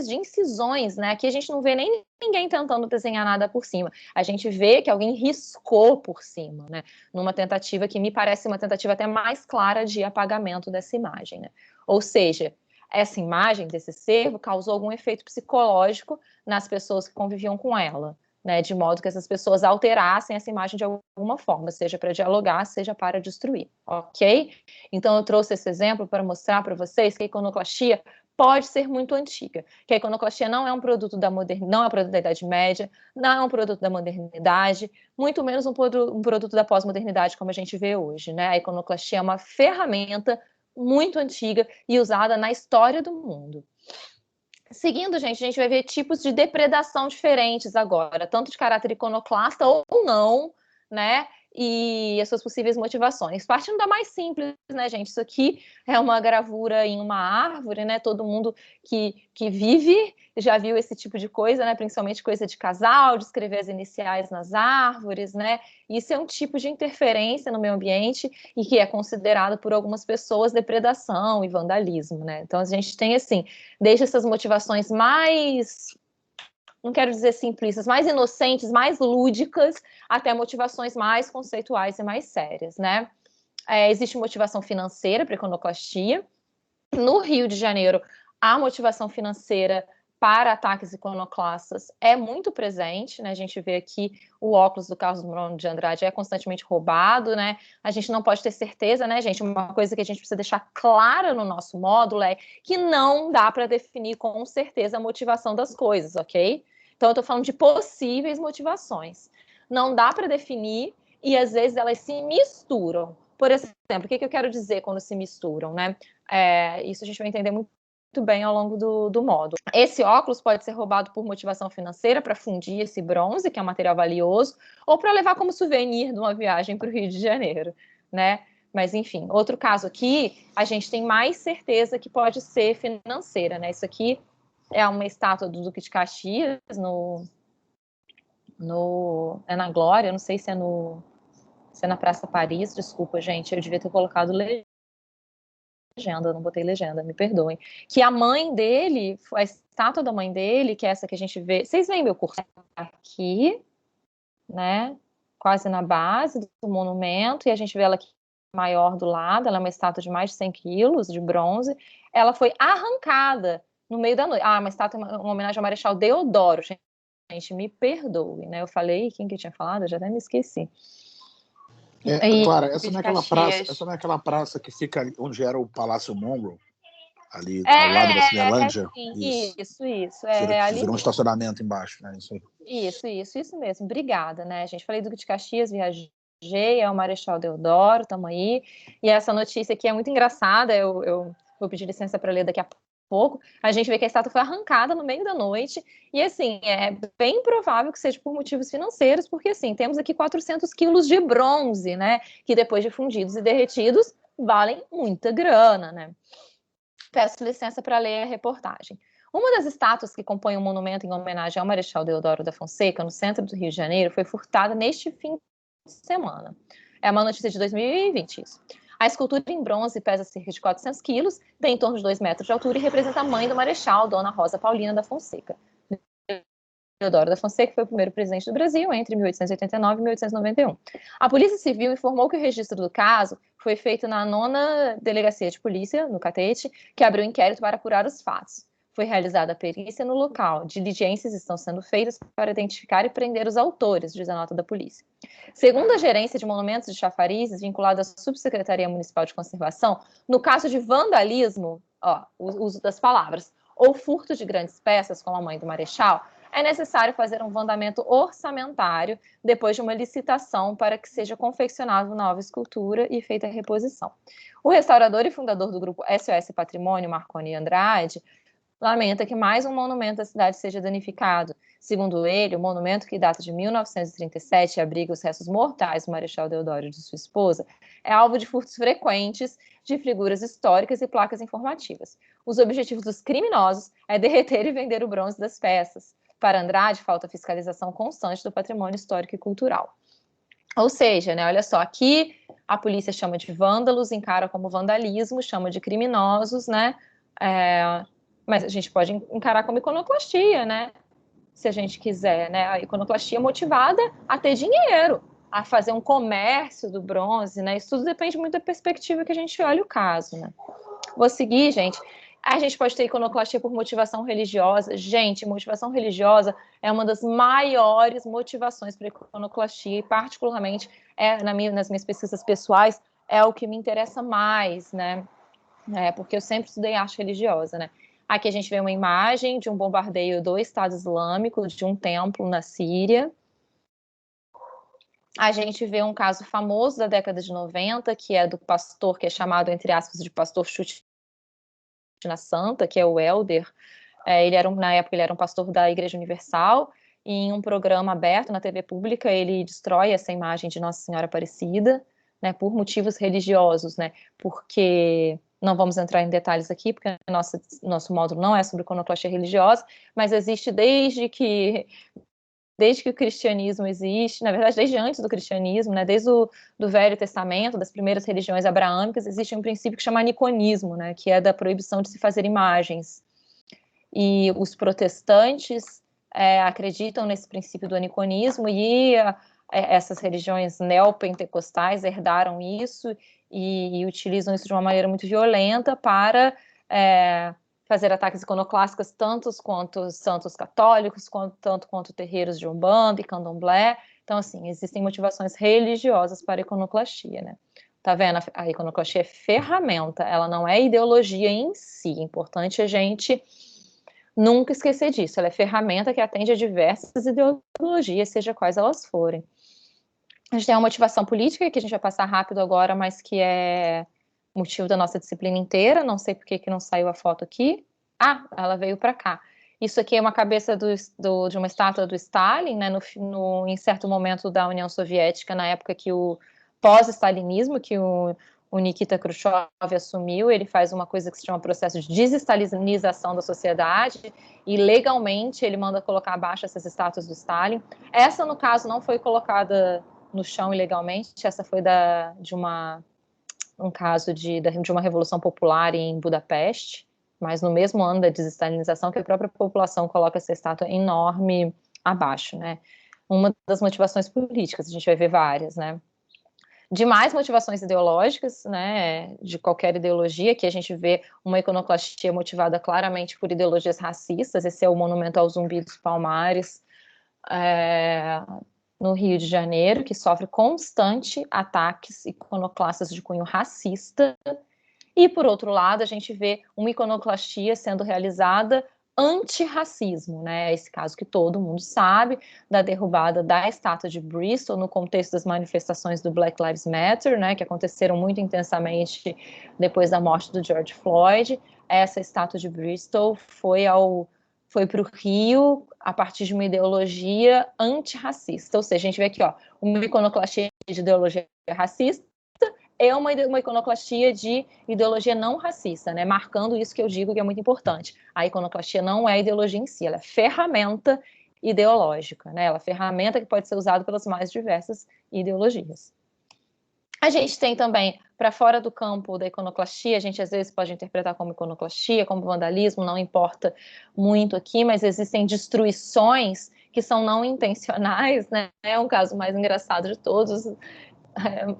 de incisões, né? Aqui a gente não vê nem ninguém tentando desenhar nada por cima. A gente vê que alguém riscou por cima, né? Numa tentativa que me parece uma tentativa até mais clara de apagamento dessa imagem, né? Ou seja, essa imagem desse cervo causou algum efeito psicológico nas pessoas que conviviam com ela, né? De modo que essas pessoas alterassem essa imagem de alguma forma, seja para dialogar, seja para destruir, ok? Então eu trouxe esse exemplo para mostrar para vocês que a iconoclastia pode ser muito antiga, que a iconoclastia não é um produto não é um produto da Idade Média, não é um produto da modernidade, muito menos um produto da pós-modernidade, como a gente vê hoje, né? A iconoclastia é uma ferramenta muito antiga e usada na história do mundo. Seguindo, gente, a gente vai ver tipos de depredação diferentes agora, tanto de caráter iconoclasta ou não, né? e as suas possíveis motivações. Partindo da mais simples, né, gente? Isso aqui é uma gravura em uma árvore, né? Todo mundo que vive já viu esse tipo de coisa, né? Principalmente coisa de casal, de escrever as iniciais nas árvores, né? Isso é um tipo de interferência no meio ambiente e que é considerado por algumas pessoas depredação e vandalismo, né? Então a gente tem, assim, desde essas motivações mais, não quero dizer simplistas, mais inocentes, mais lúdicas, até motivações mais conceituais e mais sérias, né? Existe motivação financeira para iconoclastia. No Rio de Janeiro, a motivação financeira para ataques iconoclastas é muito presente, né? A gente vê aqui o óculos do Carlos Drummond de Andrade é constantemente roubado, né? A gente não pode ter certeza, né, gente? Uma coisa que a gente precisa deixar clara no nosso módulo é que não dá para definir com certeza a motivação das coisas, ok? Então, eu estou falando de possíveis motivações. Não dá para definir e, às vezes, elas se misturam. Por exemplo, o que eu quero dizer quando se misturam, né? Isso a gente vai entender muito bem ao longo do módulo. Esse óculos pode ser roubado por motivação financeira para fundir esse bronze, que é um material valioso, ou para levar como souvenir de uma viagem para o Rio de Janeiro, né? Mas, enfim, outro caso aqui, a gente tem mais certeza que pode ser financeira, né? Isso aqui é uma estátua do Duque de Caxias, é na Glória, não sei se é na Praça Paris, desculpa, gente, eu devia ter colocado legenda, eu não botei legenda, me perdoem. Que a mãe dele, a estátua da mãe dele, que é essa que a gente vê, vocês veem meu curso aqui, né, quase na base do monumento, e a gente vê ela aqui maior do lado, ela é uma estátua de mais de 100 quilos, de bronze, ela foi arrancada no meio da noite. Uma estátua, uma homenagem ao Marechal Deodoro, gente, me perdoe, né, eu falei, quem que tinha falado? Eu já até me esqueci. Clara, essa não é aquela praça que fica ali onde era o Palácio Monroe, ali ao lado da Cinelândia? Isso. Virou um estacionamento embaixo, né? Isso mesmo. Obrigada, né, gente? Falei do Duque de Caxias, viajei, é o Marechal Deodoro, estamos aí. E essa notícia aqui é muito engraçada, eu vou pedir licença para ler daqui a pouco. A gente vê que a estátua foi arrancada no meio da noite, e assim, é bem provável que seja por motivos financeiros, porque assim, temos aqui 400 quilos de bronze, né, que depois de fundidos e derretidos, valem muita grana, né. Peço licença para ler a reportagem. Uma das estátuas que compõem o monumento em homenagem ao Marechal Deodoro da Fonseca, no centro do Rio de Janeiro, foi furtada neste fim de semana. É uma notícia de 2020, isso. A escultura em bronze pesa cerca de 400 quilos, tem em torno de 2 metros de altura e representa a mãe do Marechal, Dona Rosa Paulina da Fonseca. Deodoro da Fonseca foi o primeiro presidente do Brasil entre 1889 e 1891. A Polícia Civil informou que o registro do caso foi feito na 9ª Delegacia de Polícia, no Catete, que abriu inquérito para apurar os fatos. Foi realizada a perícia no local. Diligências estão sendo feitas para identificar e prender os autores, diz a nota da polícia. Segundo a Gerência de Monumentos de Chafarizes, vinculada à Subsecretaria Municipal de Conservação, no caso de vandalismo, o uso das palavras, ou furto de grandes peças, como a mãe do Marechal, é necessário fazer um vandamento orçamentário depois de uma licitação para que seja confeccionada nova escultura e feita a reposição. O restaurador e fundador do grupo SOS Patrimônio, Marconi Andrade, lamenta que mais um monumento da cidade seja danificado. Segundo ele, o monumento, que data de 1937 e abriga os restos mortais do Marechal Deodoro e de sua esposa, é alvo de furtos frequentes de figuras históricas e placas informativas. Os objetivos dos criminosos é derreter e vender o bronze das peças. Para Andrade, falta fiscalização constante do patrimônio histórico e cultural. Ou seja, né, olha só, aqui a polícia chama de vândalos, encara como vandalismo, chama de criminosos, né? Mas a gente pode encarar como iconoclastia, né? Se a gente quiser, né? A iconoclastia motivada a ter dinheiro, a fazer um comércio do bronze, né? Isso tudo depende muito da perspectiva que a gente olha o caso, né? Vou seguir, gente. A gente pode ter iconoclastia por motivação religiosa. Gente, motivação religiosa é uma das maiores motivações para iconoclastia e, particularmente, nas minhas pesquisas pessoais, é o que me interessa mais, né? Porque eu sempre estudei arte religiosa, né? Aqui a gente vê uma imagem de um bombardeio do Estado Islâmico, de um templo na Síria. A gente vê um caso famoso da década de 90, que é do pastor, que é chamado, entre aspas, de pastor chute na Santa, que é o Helder. Na época ele era um pastor da Igreja Universal, e em um programa aberto na TV pública, ele destrói essa imagem de Nossa Senhora Aparecida, né, por motivos religiosos, né, porque não vamos entrar em detalhes aqui, porque nosso módulo não é sobre iconoclastia religiosa, mas existe desde que o cristianismo existe, na verdade, desde antes do cristianismo, né, desde o do Velho Testamento, das primeiras religiões abraâmicas, existe um princípio que chama aniconismo, né, que é da proibição de se fazer imagens. E os protestantes acreditam nesse princípio do aniconismo, e essas religiões neopentecostais herdaram isso e utilizam isso de uma maneira muito violenta para fazer ataques iconoclásticos, tantos quanto santos católicos, tanto quanto terreiros de Umbanda e Candomblé. Então, assim, existem motivações religiosas para a iconoclastia, né? Tá vendo? A iconoclastia é ferramenta, ela não é ideologia em si. É importante a gente nunca esquecer disso. Ela é ferramenta que atende a diversas ideologias, seja quais elas forem. A gente tem uma motivação política, que a gente vai passar rápido agora, mas que é motivo da nossa disciplina inteira. Não sei por que não saiu a foto aqui. Ah, ela veio para cá. Isso aqui é uma cabeça de uma estátua do Stalin, né, em certo momento da União Soviética, na época que o pós-stalinismo, que o Nikita Khrushchev assumiu. Ele faz uma coisa que se chama processo de desestalinização da sociedade, e legalmente ele manda colocar abaixo essas estátuas do Stalin. Essa, no caso, não foi colocada no chão ilegalmente, essa foi um caso de uma revolução popular em Budapeste, mas no mesmo ano da desestalinização, que a própria população coloca essa estátua enorme abaixo, né? Uma das motivações políticas, a gente vai ver várias, né? Demais motivações ideológicas, né, de qualquer ideologia, que a gente vê uma iconoclastia motivada claramente por ideologias racistas. Esse é o Monumento ao Zumbi dos Palmares, no Rio de Janeiro, que sofre constante ataques iconoclastas de cunho racista. E, por outro lado, a gente vê uma iconoclastia sendo realizada antirracismo, né? Esse caso que todo mundo sabe, da derrubada da estátua de Bristol no contexto das manifestações do Black Lives Matter, né? Que aconteceram muito intensamente depois da morte do George Floyd. Essa estátua de Bristol foi para o Rio a partir de uma ideologia antirracista. Ou seja, a gente vê aqui, ó, uma iconoclastia de ideologia racista é uma iconoclastia de ideologia não racista, né? Marcando isso que eu digo que é muito importante. A iconoclastia não é ideologia em si, ela é ferramenta ideológica, né? Ela é ferramenta que pode ser usada pelas mais diversas ideologias. A gente tem também, para fora do campo da iconoclastia, a gente às vezes pode interpretar como iconoclastia, como vandalismo, não importa muito aqui, mas existem destruições que são não intencionais, né? É um caso mais engraçado de todos,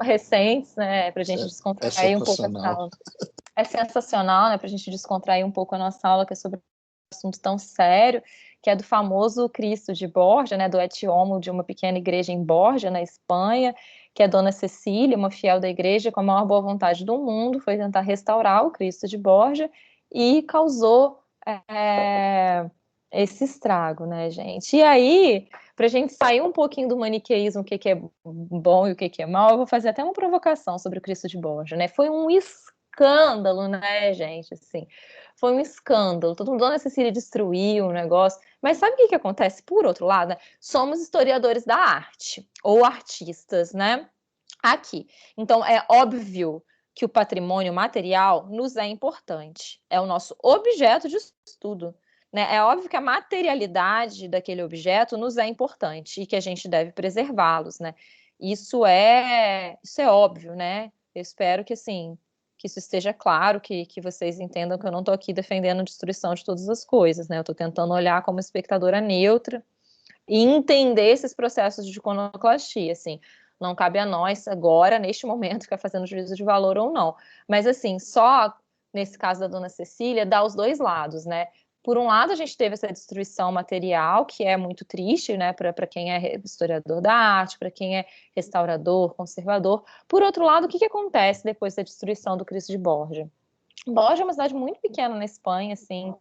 recentes, né, para a gente descontrair um pouco essa aula. É sensacional, né, para a gente descontrair um pouco a nossa aula, que é sobre um assunto tão sério, que é do famoso Cristo de Borja, né, do Et Homo, de uma pequena igreja em Borja, na Espanha, que a Dona Cecília, uma fiel da igreja, com a maior boa vontade do mundo, foi tentar restaurar o Cristo de Borja e causou esse estrago, né, gente? E aí, para a gente sair um pouquinho do maniqueísmo, o que é bom e o que é mal, eu vou fazer até uma provocação sobre o Cristo de Borja, né? Foi um escândalo, né, gente? Assim, foi um escândalo. Todo mundo, Dona Cecília destruiu o negócio. Mas sabe o que acontece? Por outro lado, né? Somos historiadores da arte, ou artistas, né? Aqui. Então, é óbvio que o patrimônio material nos é importante. É o nosso objeto de estudo. Né? É óbvio que a materialidade daquele objeto nos é importante e que a gente deve preservá-los, né? Isso é óbvio, né? Eu espero que, assim, que isso esteja claro, que vocês entendam que eu não estou aqui defendendo a destruição de todas as coisas, né? Eu estou tentando olhar como espectadora neutra e entender esses processos de iconoclastia, assim. Não cabe a nós agora, neste momento, ficar fazendo juízo de valor ou não. Mas, assim, só nesse caso da Dona Cecília, dá os dois lados, né? Por um lado, a gente teve essa destruição material, que é muito triste, né, para quem é historiador da arte, para quem é restaurador, conservador. Por outro lado, o que acontece depois da destruição do Cristo de Borja? Borja é uma cidade muito pequena na Espanha, assim,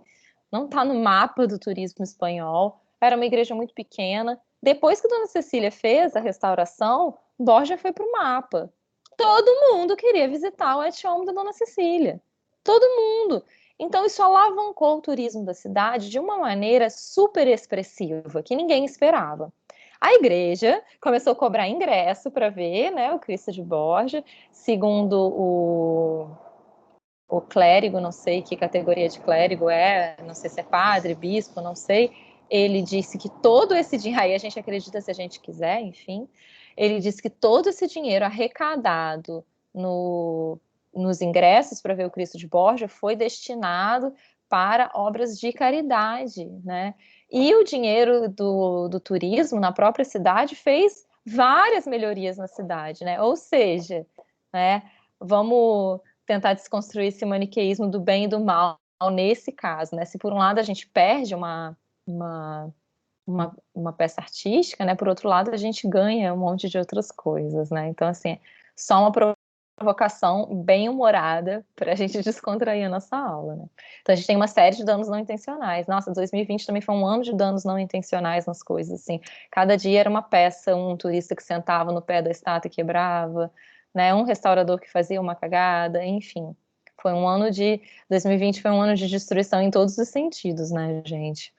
não está no mapa do turismo espanhol, era uma igreja muito pequena. Depois que Dona Cecília fez a restauração, Borja foi para o mapa. Todo mundo queria visitar o Et Homo da Dona Cecília. Todo mundo. Então, isso alavancou o turismo da cidade de uma maneira super expressiva, que ninguém esperava. A igreja começou a cobrar ingresso para ver, né, o Cristo de Borja, segundo o clérigo, não sei que categoria de clérigo é, não sei se é padre, bispo, não sei. Ele disse que todo esse dinheiro, aí a gente acredita se a gente quiser, enfim, ele disse que todo esse dinheiro arrecadado nos ingressos para ver o Cristo de Borja foi destinado para obras de caridade, né? E o dinheiro do turismo na própria cidade fez várias melhorias na cidade, né? Ou seja, né, vamos tentar desconstruir esse maniqueísmo do bem e do mal nesse caso, né? Se por um lado a gente perde uma peça artística, né? Por outro lado, a gente ganha um monte de outras coisas, né? Então, assim, só uma provocação bem humorada para a gente descontrair a nossa aula, né? Então, a gente tem uma série de danos não intencionais. Nossa, 2020 também foi um ano de danos não intencionais nas coisas, assim. Cada dia era uma peça, um turista que sentava no pé da estátua e quebrava, né? Um restaurador que fazia uma cagada, enfim. Foi um ano de... 2020 foi um ano de destruição em todos os sentidos, né, gente?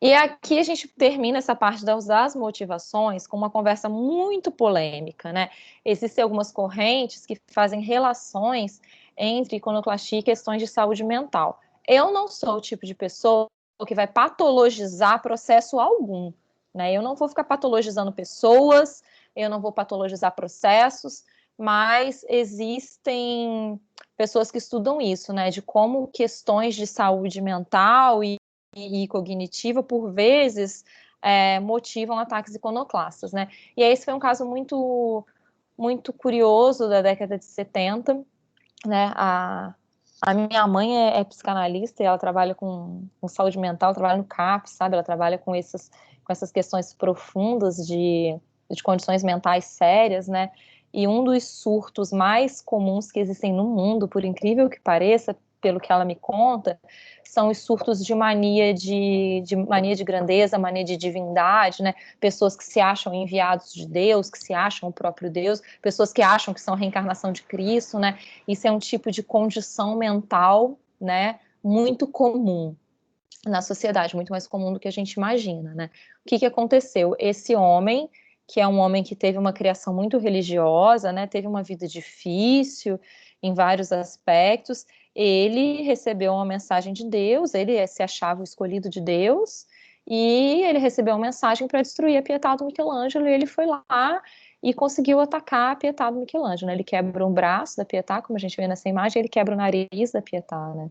E aqui a gente termina essa parte das motivações com uma conversa muito polêmica, né? Existem algumas correntes que fazem relações entre iconoclastia e questões de saúde mental. Eu não sou o tipo de pessoa que vai patologizar processo algum, né? Eu não vou ficar patologizando pessoas, eu não vou patologizar processos, mas existem pessoas que estudam isso, né? De como questões de saúde mental e cognitiva, por vezes, motivam ataques iconoclastas, né? E esse foi um caso muito, muito curioso da década de 70, né? A minha mãe é psicanalista e ela trabalha com saúde mental, trabalha no CAPS, sabe? Ela trabalha com essas questões profundas de condições mentais sérias, né? E um dos surtos mais comuns que existem no mundo, por incrível que pareça, pelo que ela me conta, são os surtos de mania de grandeza, mania de divindade, né? Pessoas que se acham enviados de Deus, que se acham o próprio Deus, pessoas que acham que são a reencarnação de Cristo, né? Isso é um tipo de condição mental, né? Muito comum na sociedade, muito mais comum do que a gente imagina, né? O que aconteceu? Esse homem, que é um homem que teve uma criação muito religiosa, né? Teve uma vida difícil em vários aspectos, ele recebeu uma mensagem de Deus, ele se achava o escolhido de Deus, e ele recebeu uma mensagem para destruir a Pietà do Michelangelo, e ele foi lá e conseguiu atacar a Pietà do Michelangelo, né? Ele quebra um braço da Pietà, como a gente vê nessa imagem, ele quebra o nariz da Pietà, né?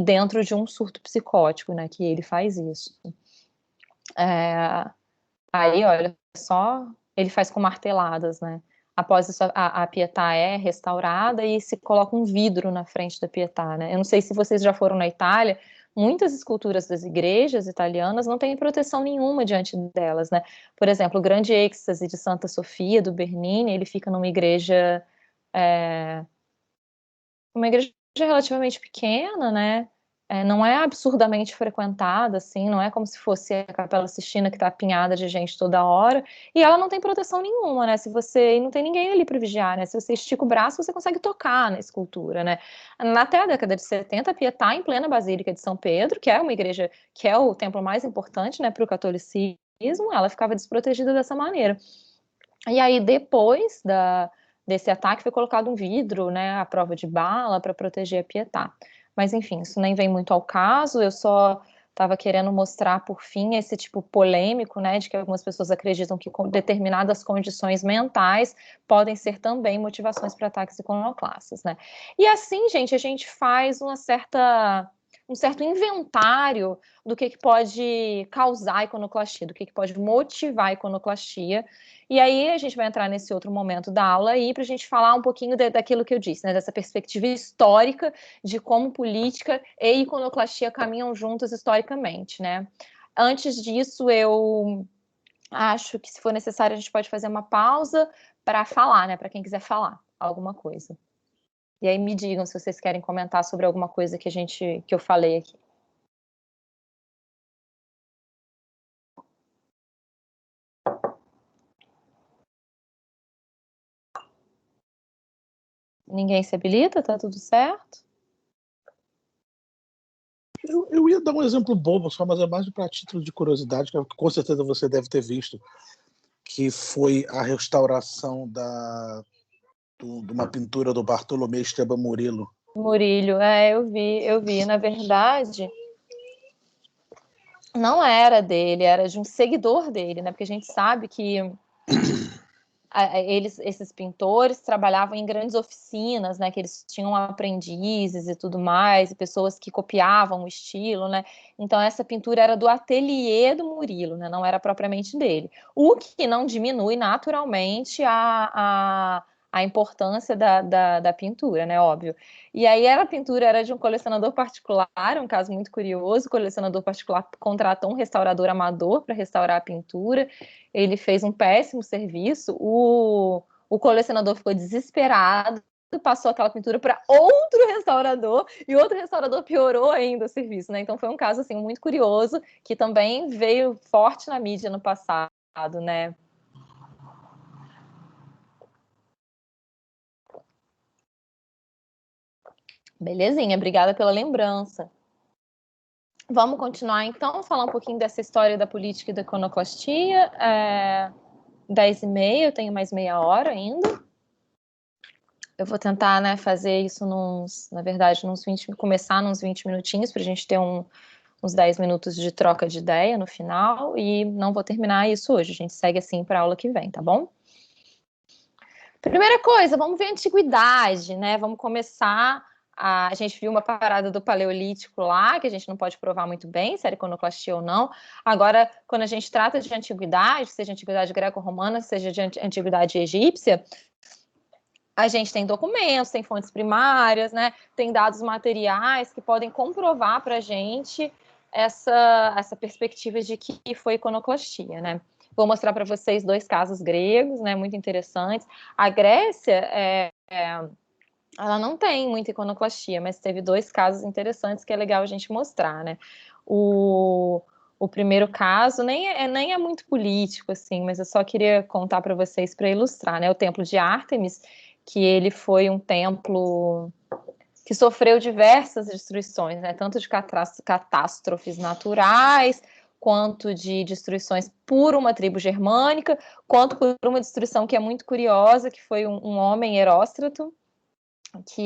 Dentro de um surto psicótico, né? Que ele faz isso. Aí, olha só, ele faz com marteladas, né? Após isso, a Pietà é restaurada e se coloca um vidro na frente da Pietà, né? Eu não sei se vocês já foram na Itália, muitas esculturas das igrejas italianas não têm proteção nenhuma diante delas, né? Por exemplo, o Grande Êxtase de Santa Sofia, do Bernini, ele fica numa igreja relativamente pequena, né? Não é absurdamente frequentada, assim, não é como se fosse a Capela Sistina que está apinhada de gente toda hora, e ela não tem proteção nenhuma, né? E não tem ninguém ali para vigiar, né? Se você estica o braço, você consegue tocar na escultura, né? Até a década de 70, a Pietà, em plena Basílica de São Pedro, que é uma igreja, que é o templo mais importante, né, para o catolicismo, ela ficava desprotegida dessa maneira. E aí, depois desse ataque, foi colocado um vidro, né, à prova de bala, para proteger a Pietà. Mas, enfim, isso nem vem muito ao caso, eu só estava querendo mostrar, por fim, esse tipo polêmico, né, de que algumas pessoas acreditam que determinadas condições mentais podem ser também motivações para ataques iconoclastas, né. E assim, gente, a gente faz um certo inventário do que pode causar iconoclastia, do que pode motivar a iconoclastia. E aí a gente vai entrar nesse outro momento da aula aí para a gente falar um pouquinho daquilo que eu disse, né, dessa perspectiva histórica de como política e iconoclastia caminham juntas historicamente, né. Antes disso, eu acho que, se for necessário, a gente pode fazer uma pausa para falar, né, para quem quiser falar alguma coisa. E aí me digam se vocês querem comentar sobre alguma coisa que eu falei aqui. Ninguém se habilita? Tá tudo certo? Eu ia dar um exemplo bobo só, mas é mais para título de curiosidade, que com certeza você deve ter visto, que foi a restauração de uma pintura do Bartolomé Esteban Murillo. Murillo, eu vi. Na verdade, não era dele, era de um seguidor dele, né? Porque a gente sabe que esses pintores trabalhavam em grandes oficinas, né? Que eles tinham aprendizes e tudo mais, e pessoas que copiavam o estilo, né? Então essa pintura era do ateliê do Murillo, né? Não era propriamente dele. O que não diminui naturalmente a importância da pintura, né? Óbvio. E aí a pintura era de um colecionador particular, um caso muito curioso. O colecionador particular contratou um restaurador amador para restaurar a pintura. Ele fez um péssimo serviço. O colecionador ficou desesperado, passou aquela pintura para outro restaurador, e outro restaurador piorou ainda o serviço, né? Então foi um caso assim muito curioso, que também veio forte na mídia no passado, né? Belezinha, obrigada pela lembrança. Vamos continuar então, falar um pouquinho dessa história da política e da iconoclastia. 10h30, eu tenho mais meia hora ainda. Eu vou tentar, né, fazer isso começar nos 20 minutinhos, para a gente ter uns 10 minutos de troca de ideia no final, e não vou terminar isso hoje, a gente segue assim para a aula que vem, tá bom? Primeira coisa, vamos ver a antiguidade, né? Vamos começar. A gente viu uma parada do Paleolítico lá, que a gente não pode provar muito bem se era iconoclastia ou não. Agora, quando a gente trata de antiguidade, seja antiguidade greco-romana, seja de antiguidade egípcia, a gente tem documentos, tem fontes primárias, né? Tem dados materiais que podem comprovar para a gente essa perspectiva de que foi iconoclastia, né? Vou mostrar para vocês 2 casos gregos, né? Muito interessantes. A Grécia, ela não tem muita iconoclastia, mas teve 2 casos interessantes que é legal a gente mostrar, né? O primeiro caso nem é muito político, assim, mas eu só queria contar para vocês para ilustrar, né? O Templo de Ártemis, que ele foi um templo que sofreu diversas destruições, né? Tanto de catástrofes naturais, quanto de destruições por uma tribo germânica, quanto por uma destruição que é muito curiosa, que foi um homem, Heróstrato, que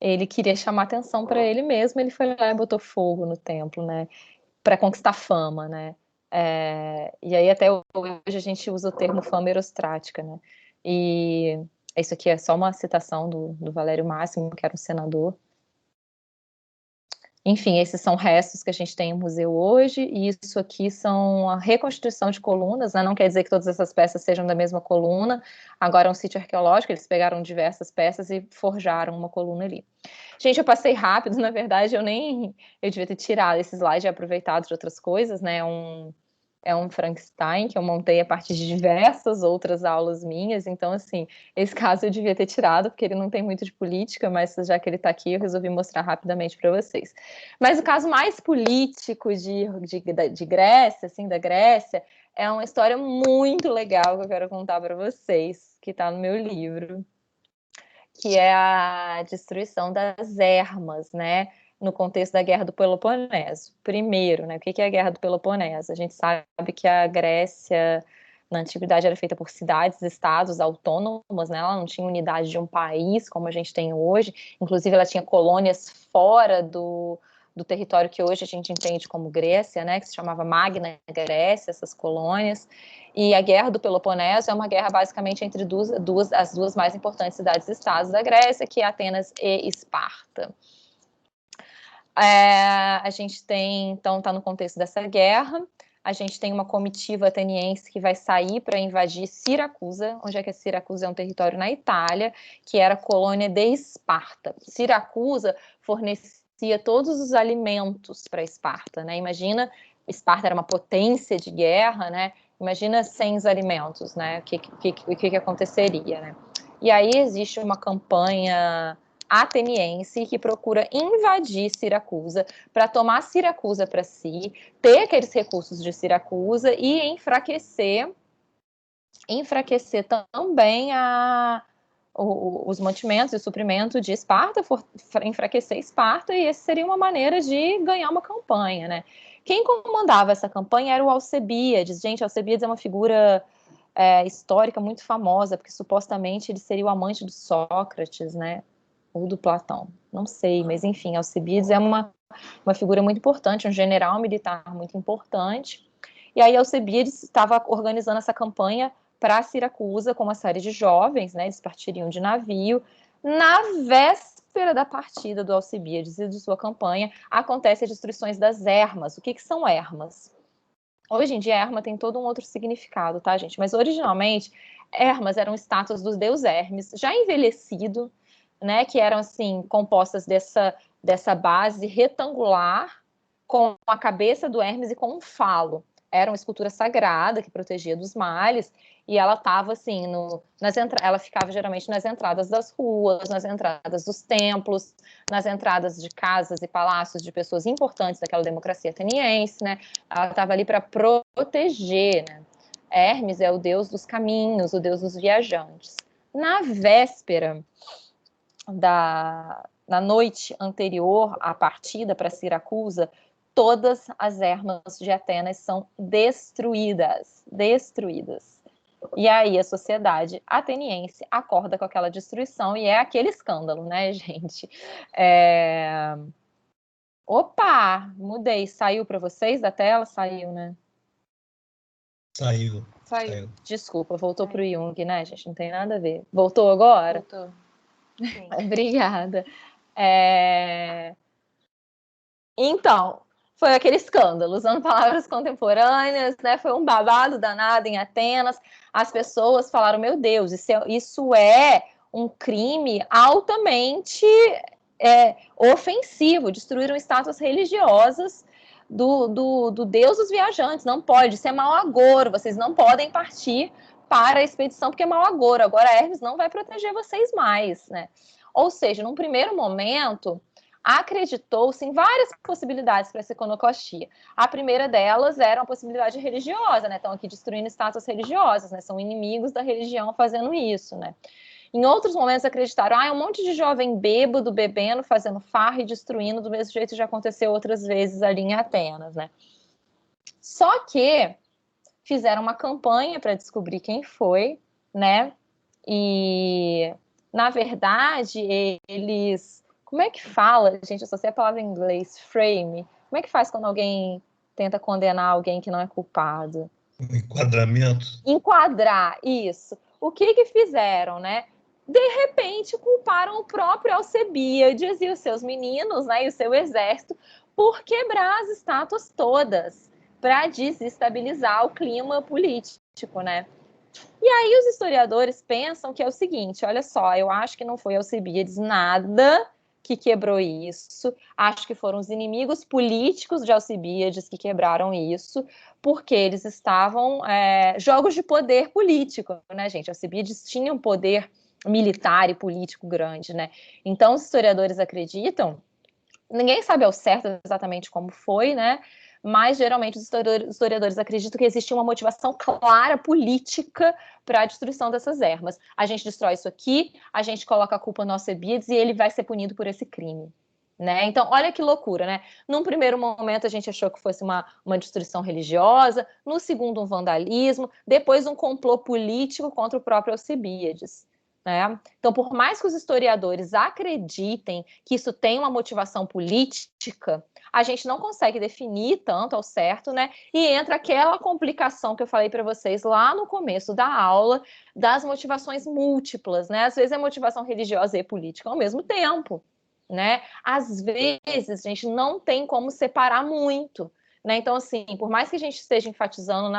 ele queria chamar atenção para ele mesmo, ele foi lá e botou fogo no templo, né? Para conquistar fama, né? E aí até hoje a gente usa o termo fama erostrática, né? E isso aqui é só uma citação do Valério Máximo, que era um senador. Enfim, esses são restos que a gente tem no museu hoje, e isso aqui são a reconstituição de colunas, né? Não quer dizer que todas essas peças sejam da mesma coluna. Agora é um sítio arqueológico, eles pegaram diversas peças e forjaram uma coluna ali. Gente, eu passei rápido, na verdade, eu devia ter tirado esse slide e aproveitado de outras coisas, né? É um Frankenstein que eu montei a partir de diversas outras aulas minhas, então, assim, esse caso eu devia ter tirado, porque ele não tem muito de política, mas já que ele está aqui, eu resolvi mostrar rapidamente para vocês. Mas o caso mais político de Grécia, assim, da Grécia, é uma história muito legal que eu quero contar para vocês, que está no meu livro, que é a destruição das Hermas, né? No contexto da Guerra do Peloponeso. Primeiro, né, o que é a Guerra do Peloponeso? A gente sabe que a Grécia, na antiguidade, era feita por cidades, estados autônomos, né? Ela não tinha unidade de um país, como a gente tem hoje. Inclusive, ela tinha colônias fora do território que hoje a gente entende como Grécia, né? Que se chamava Magna Grécia, essas colônias. E a Guerra do Peloponeso é uma guerra basicamente entre as duas mais importantes cidades-estados da Grécia, que é Atenas e Esparta. A gente tem, então, está no contexto dessa guerra, a gente tem uma comitiva ateniense que vai sair para invadir Siracusa, onde é que Siracusa é um território na Itália, que era colônia de Esparta. Siracusa fornecia todos os alimentos para Esparta, né? Imagina, Esparta era uma potência de guerra, né? Imagina sem os alimentos, né? O que aconteceria, né? E aí existe uma campanha ateniense que procura invadir Siracusa para tomar Siracusa para si, ter aqueles recursos de Siracusa e enfraquecer também os mantimentos e o suprimento de Esparta, enfraquecer Esparta, e essa seria uma maneira de ganhar uma campanha, né? Quem comandava essa campanha era o Alcebíades. Gente, Alcebíades é uma figura histórica muito famosa, porque supostamente ele seria o amante do Sócrates, né? Ou do Platão, não sei, mas enfim, Alcebíades é uma figura muito importante, um general militar muito importante. E aí Alcebíades estava organizando essa campanha para Siracusa com uma série de jovens, né? Eles partiriam de navio. Na véspera da partida do Alcebíades e de sua campanha, acontecem as destruições das ermas. O que são ermas? Hoje em dia, a erma tem todo um outro significado, tá, gente? Mas originalmente, ermas eram estátuas dos deus Hermes, já envelhecido, né? Que eram assim compostas dessa base retangular com a cabeça do Hermes e com um falo. Era uma escultura sagrada que protegia dos males, e ela estava assim, ela ficava geralmente nas entradas das ruas, nas entradas dos templos, nas entradas de casas e palácios de pessoas importantes daquela democracia ateniense, né? Ela estava ali para proteger, né? Hermes é o deus dos caminhos, o deus dos viajantes. Na véspera na noite anterior à partida para Siracusa, todas as ermas de Atenas são destruídas. E aí a sociedade ateniense acorda com aquela destruição e é aquele escândalo, né, gente? Opa, mudei. Saiu para vocês da tela? Saiu, né? Saiu. Desculpa, voltou para o Jung, né, gente? Não tem nada a ver. Voltou agora? Voltou. Obrigada. Então, foi aquele escândalo, usando palavras contemporâneas, né? Foi um babado danado em Atenas. As pessoas falaram, meu Deus, isso é um crime altamente ofensivo. Destruíram estátuas religiosas do deus dos viajantes. Não pode, isso é mau agouro, vocês não podem partir para a expedição, porque é mau agouro. Agora Hermes não vai proteger vocês mais, né? Ou seja, num primeiro momento, acreditou-se em várias possibilidades para essa iconoclastia. A primeira delas era uma possibilidade religiosa, né? Estão aqui destruindo estátuas religiosas, né? São inimigos da religião fazendo isso, né? Em outros momentos acreditaram, um monte de jovem bêbado, bebendo, fazendo farra e destruindo, do mesmo jeito que já aconteceu outras vezes ali em Atenas, né? Só que fizeram uma campanha para descobrir quem foi, né? E, na verdade, eles... Como é que fala? Gente, eu só sei a palavra em inglês, frame. Como é que faz quando alguém tenta condenar alguém que não é culpado? Enquadramento. Enquadrar, isso. O que fizeram, né? De repente, culparam o próprio Alcebíades e os seus meninos, né, e o seu exército, por quebrar as estátuas todas, para desestabilizar o clima político, né? E aí os historiadores pensam que é o seguinte, olha só, eu acho que não foi Alcebíades nada que quebrou isso, acho que foram os inimigos políticos de Alcebíades que quebraram isso, porque eles estavam jogos de poder político, né, gente? Alcebíades tinha um poder militar e político grande, né? Então os historiadores acreditam, ninguém sabe ao certo exatamente como foi, né? Mas geralmente os historiadores acreditam que existe uma motivação clara política para a destruição dessas ermas. A gente destrói isso aqui, a gente coloca a culpa no Alcebíades e ele vai ser punido por esse crime. Né? Então, olha que loucura, né? Num primeiro momento a gente achou que fosse uma destruição religiosa, no segundo um vandalismo, depois um complô político contra o próprio Alcebíades. Né? Então, por mais que os historiadores acreditem que isso tem uma motivação política, a gente não consegue definir tanto ao certo, né? E entra aquela complicação que eu falei para vocês lá no começo da aula, das motivações múltiplas, né? Às vezes é motivação religiosa e política ao mesmo tempo, né? Às vezes a gente não tem como separar muito, né? Então, assim, por mais que a gente esteja enfatizando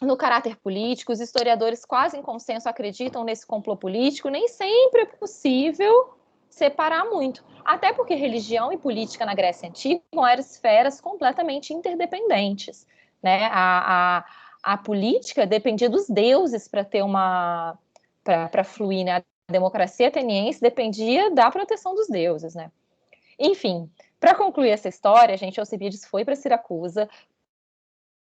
no caráter político, os historiadores quase em consenso acreditam nesse complô político, nem sempre é possível separar muito. Até porque religião e política na Grécia Antiga eram esferas completamente interdependentes. Né? A política dependia dos deuses para ter para fluir, né? A democracia ateniense dependia da proteção dos deuses. Né? Enfim, para concluir essa história, Alcebíades foi para Siracusa,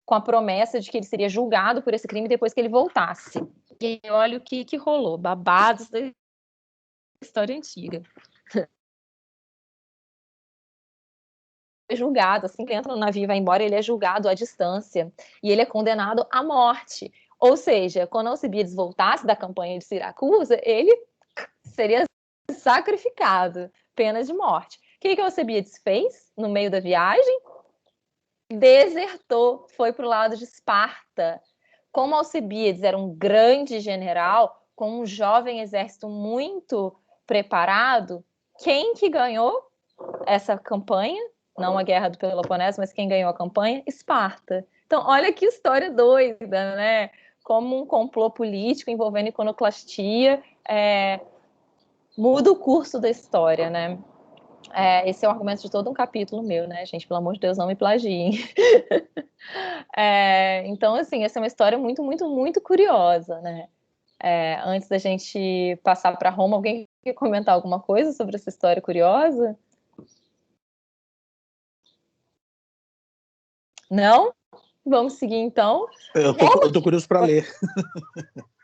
com a promessa de que ele seria julgado por esse crime depois que ele voltasse. E olha o que rolou, babados da história antiga. É julgado, assim que entra no navio e vai embora, ele é julgado à distância, e ele é condenado à morte. Ou seja, quando Alcibiades voltasse da campanha de Siracusa, ele seria sacrificado, pena de morte. O que Alcibiades fez no meio da viagem? Desertou, foi para o lado de Esparta. Como Alcibiades era um grande general, com um jovem exército muito preparado, quem que ganhou essa campanha? Não a Guerra do Peloponeso, mas quem ganhou a campanha? Esparta. Então, olha que história doida, né? Como um complô político envolvendo iconoclastia muda o curso da história, né? Esse é o argumento de todo um capítulo meu, né, gente? Pelo amor de Deus, não me plagiem. Então, assim, essa é uma história muito, muito, muito curiosa, né? Antes da gente passar para Roma, alguém quer comentar alguma coisa sobre essa história curiosa? Não? Vamos seguir, então. Eu tô curioso para ler.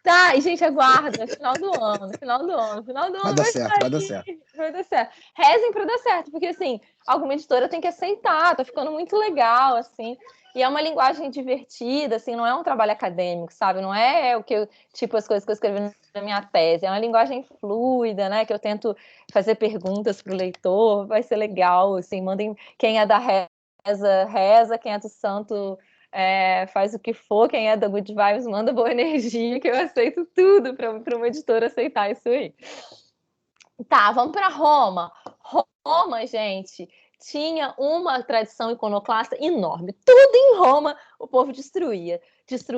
Tá, e gente, aguarda, final do ano Vai dar certo, vai dar certo. Vai dar certo. Rezem para dar certo, porque, assim, alguma editora tem que aceitar, tá ficando muito legal, assim, e é uma linguagem divertida, assim, não é um trabalho acadêmico, sabe? Não é o que eu, tipo, as coisas que eu escrevi na minha tese, é uma linguagem fluida, né, que eu tento fazer perguntas pro leitor, vai ser legal, assim, mandem, quem é da reza, quem é do santo... faz o que for, quem é da Good Vibes manda boa energia, que eu aceito tudo para uma editora aceitar isso aí. Tá, vamos para Roma. Roma, gente, tinha uma tradição iconoclasta enorme. Tudo em Roma o povo destruía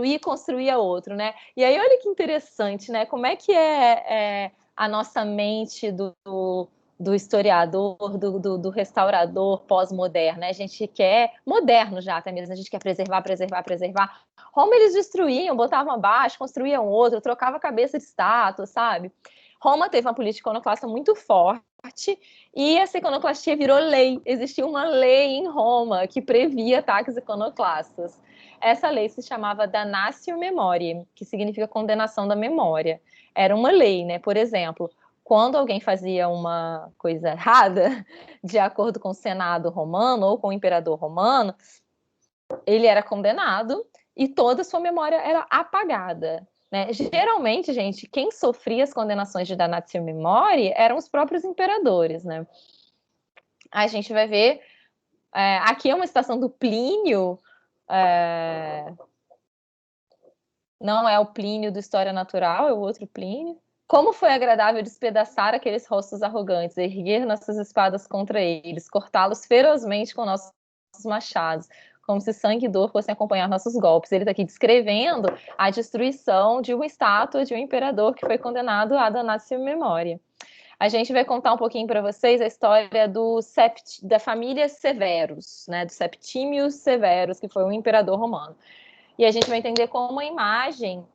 e construía outro, né? E aí olha que interessante, né? Como é que é a nossa mente do historiador, do restaurador pós-moderno, né? A gente quer, moderno já até mesmo, a gente quer preservar. Roma eles destruíam, botavam abaixo, construíam outro, trocava a cabeça de estátua, sabe? Roma teve uma política iconoclasta muito forte e essa iconoclastia virou lei. Existia uma lei em Roma que previa ataques iconoclastas. Essa lei se chamava Damnatio Memoriae, que significa condenação da memória. Era uma lei, né? Por exemplo, quando alguém fazia uma coisa errada, de acordo com o Senado romano ou com o imperador romano, ele era condenado e toda a sua memória era apagada. Né? Geralmente, gente, quem sofria as condenações de Damnatio Memoriae eram os próprios imperadores. Né? A gente vai ver, aqui é uma citação do Plínio, não é o Plínio do História Natural, é o outro Plínio. Como foi agradável despedaçar aqueles rostos arrogantes, erguer nossas espadas contra eles, cortá-los ferozmente com nossos machados, como se sangue e dor fossem acompanhar nossos golpes. Ele está aqui descrevendo a destruição de uma estátua de um imperador que foi condenado a Damnatio Memoriae. A gente vai contar um pouquinho para vocês a história da família Severus, né, do Septimius Severus, que foi um imperador romano. E a gente vai entender como a imagem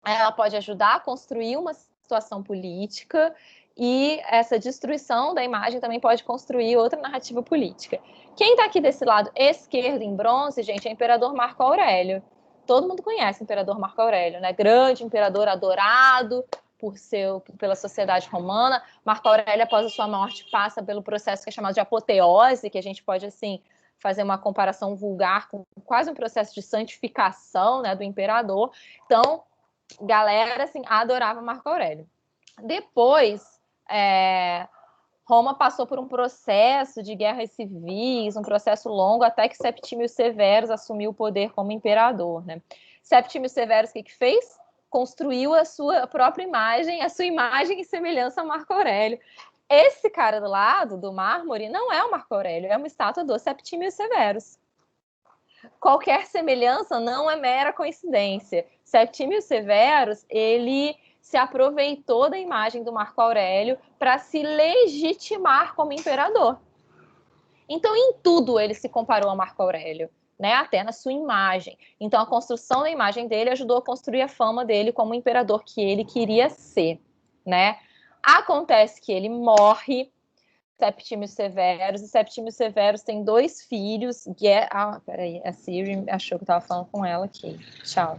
ela pode ajudar a construir uma situação política e essa destruição da imagem também pode construir outra narrativa política. Quem está aqui desse lado esquerdo em bronze, gente, é o imperador Marco Aurélio. Todo mundo conhece o imperador Marco Aurélio, né? Grande imperador adorado pela sociedade romana. Marco Aurélio, após a sua morte, passa pelo processo que é chamado de apoteose, que a gente pode, assim, fazer uma comparação vulgar com quase um processo de santificação, né, do imperador. Então, galera, assim, adorava Marco Aurélio. Depois, Roma passou por um processo de guerras civis, um processo longo, até que Septimius Severus assumiu o poder como imperador, né? Septimius Severus, o que fez? Construiu a sua própria imagem, a sua imagem e semelhança a Marco Aurélio. Esse cara do lado, do mármore, não é o Marco Aurélio, é uma estátua do Septimius Severus. Qualquer semelhança não é mera coincidência. Septimius Severus, ele se aproveitou da imagem do Marco Aurélio para se legitimar como imperador. Então, em tudo ele se comparou a Marco Aurélio, né? Até na sua imagem. Então, a construção da imagem dele ajudou a construir a fama dele como imperador que ele queria ser, né? Acontece que ele morre Septimius Severus, e Septimius Severus tem 2 filhos, peraí, a Siri achou que eu estava falando com ela aqui, tchau.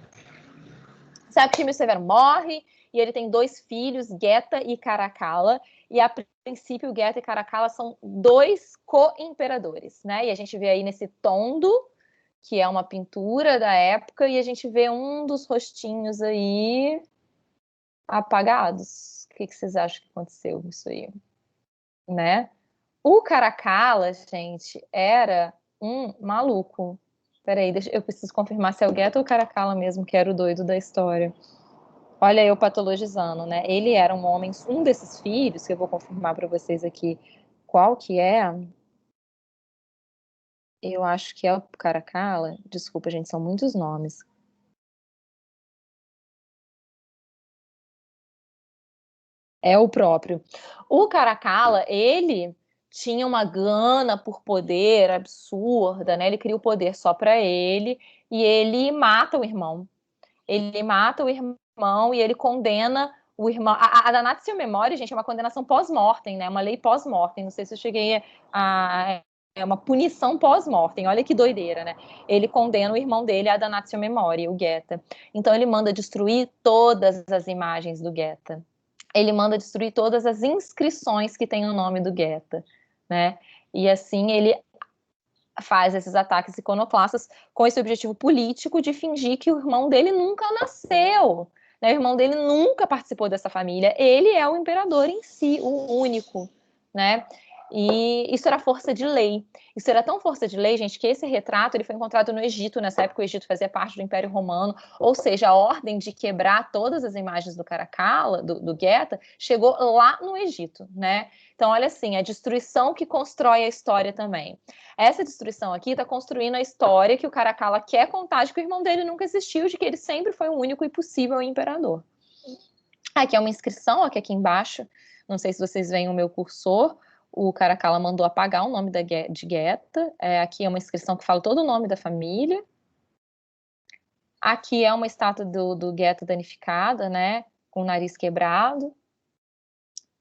Septimius Severus morre, e ele tem 2 filhos, Geta e Caracalla, e a princípio Geta e Caracalla são 2 co-imperadores, né? E a gente vê aí nesse tondo, que é uma pintura da época, e a gente vê um dos rostinhos aí apagados. O que vocês acham que aconteceu com isso aí? Né? O Caracalla, gente, era um maluco. Peraí, eu preciso confirmar se é o Geta ou o Caracalla mesmo que era o doido da história. Olha eu patologizando, né? Ele era um homem, um desses filhos, que eu vou confirmar para vocês aqui qual que é. Eu acho que é o Caracalla. Desculpa, gente, são muitos nomes. É o próprio. O Caracalla, ele tinha uma gana por poder absurda, né? Ele cria o poder só para ele e ele mata o irmão. Ele mata o irmão e ele condena o irmão. A damnatio memoriae, gente, é uma condenação pós-mortem, né? Uma lei pós-mortem. Não sei se eu cheguei a... É uma punição pós-mortem. Olha que doideira, né? Ele condena o irmão dele à damnatio memoriae, o Geta. Então ele manda destruir todas as imagens do Geta. Ele manda destruir todas as inscrições que tem o nome do Geta, né? E assim ele faz esses ataques iconoclastas com esse objetivo político de fingir que o irmão dele nunca nasceu, né? O irmão dele nunca participou dessa família, ele é o imperador em si, o único, né? E isso era força de lei. Isso era tão força de lei, gente, que esse retrato ele foi encontrado no Egito. Nessa época o Egito fazia parte do Império Romano, ou seja, a ordem de quebrar todas as imagens do Caracalla, do Geta, chegou lá no Egito, né? Então, olha assim, a destruição que constrói a história também. Essa destruição aqui está construindo a história que o Caracalla quer contar de que o irmão dele nunca existiu, de que ele sempre foi o único e possível imperador. Aqui é uma inscrição, aqui embaixo, não sei se vocês veem o meu cursor, o Caracalla mandou apagar o nome de Geta. Aqui é uma inscrição que fala todo o nome da família. Aqui é uma estátua do Geta danificada, né? Com o nariz quebrado.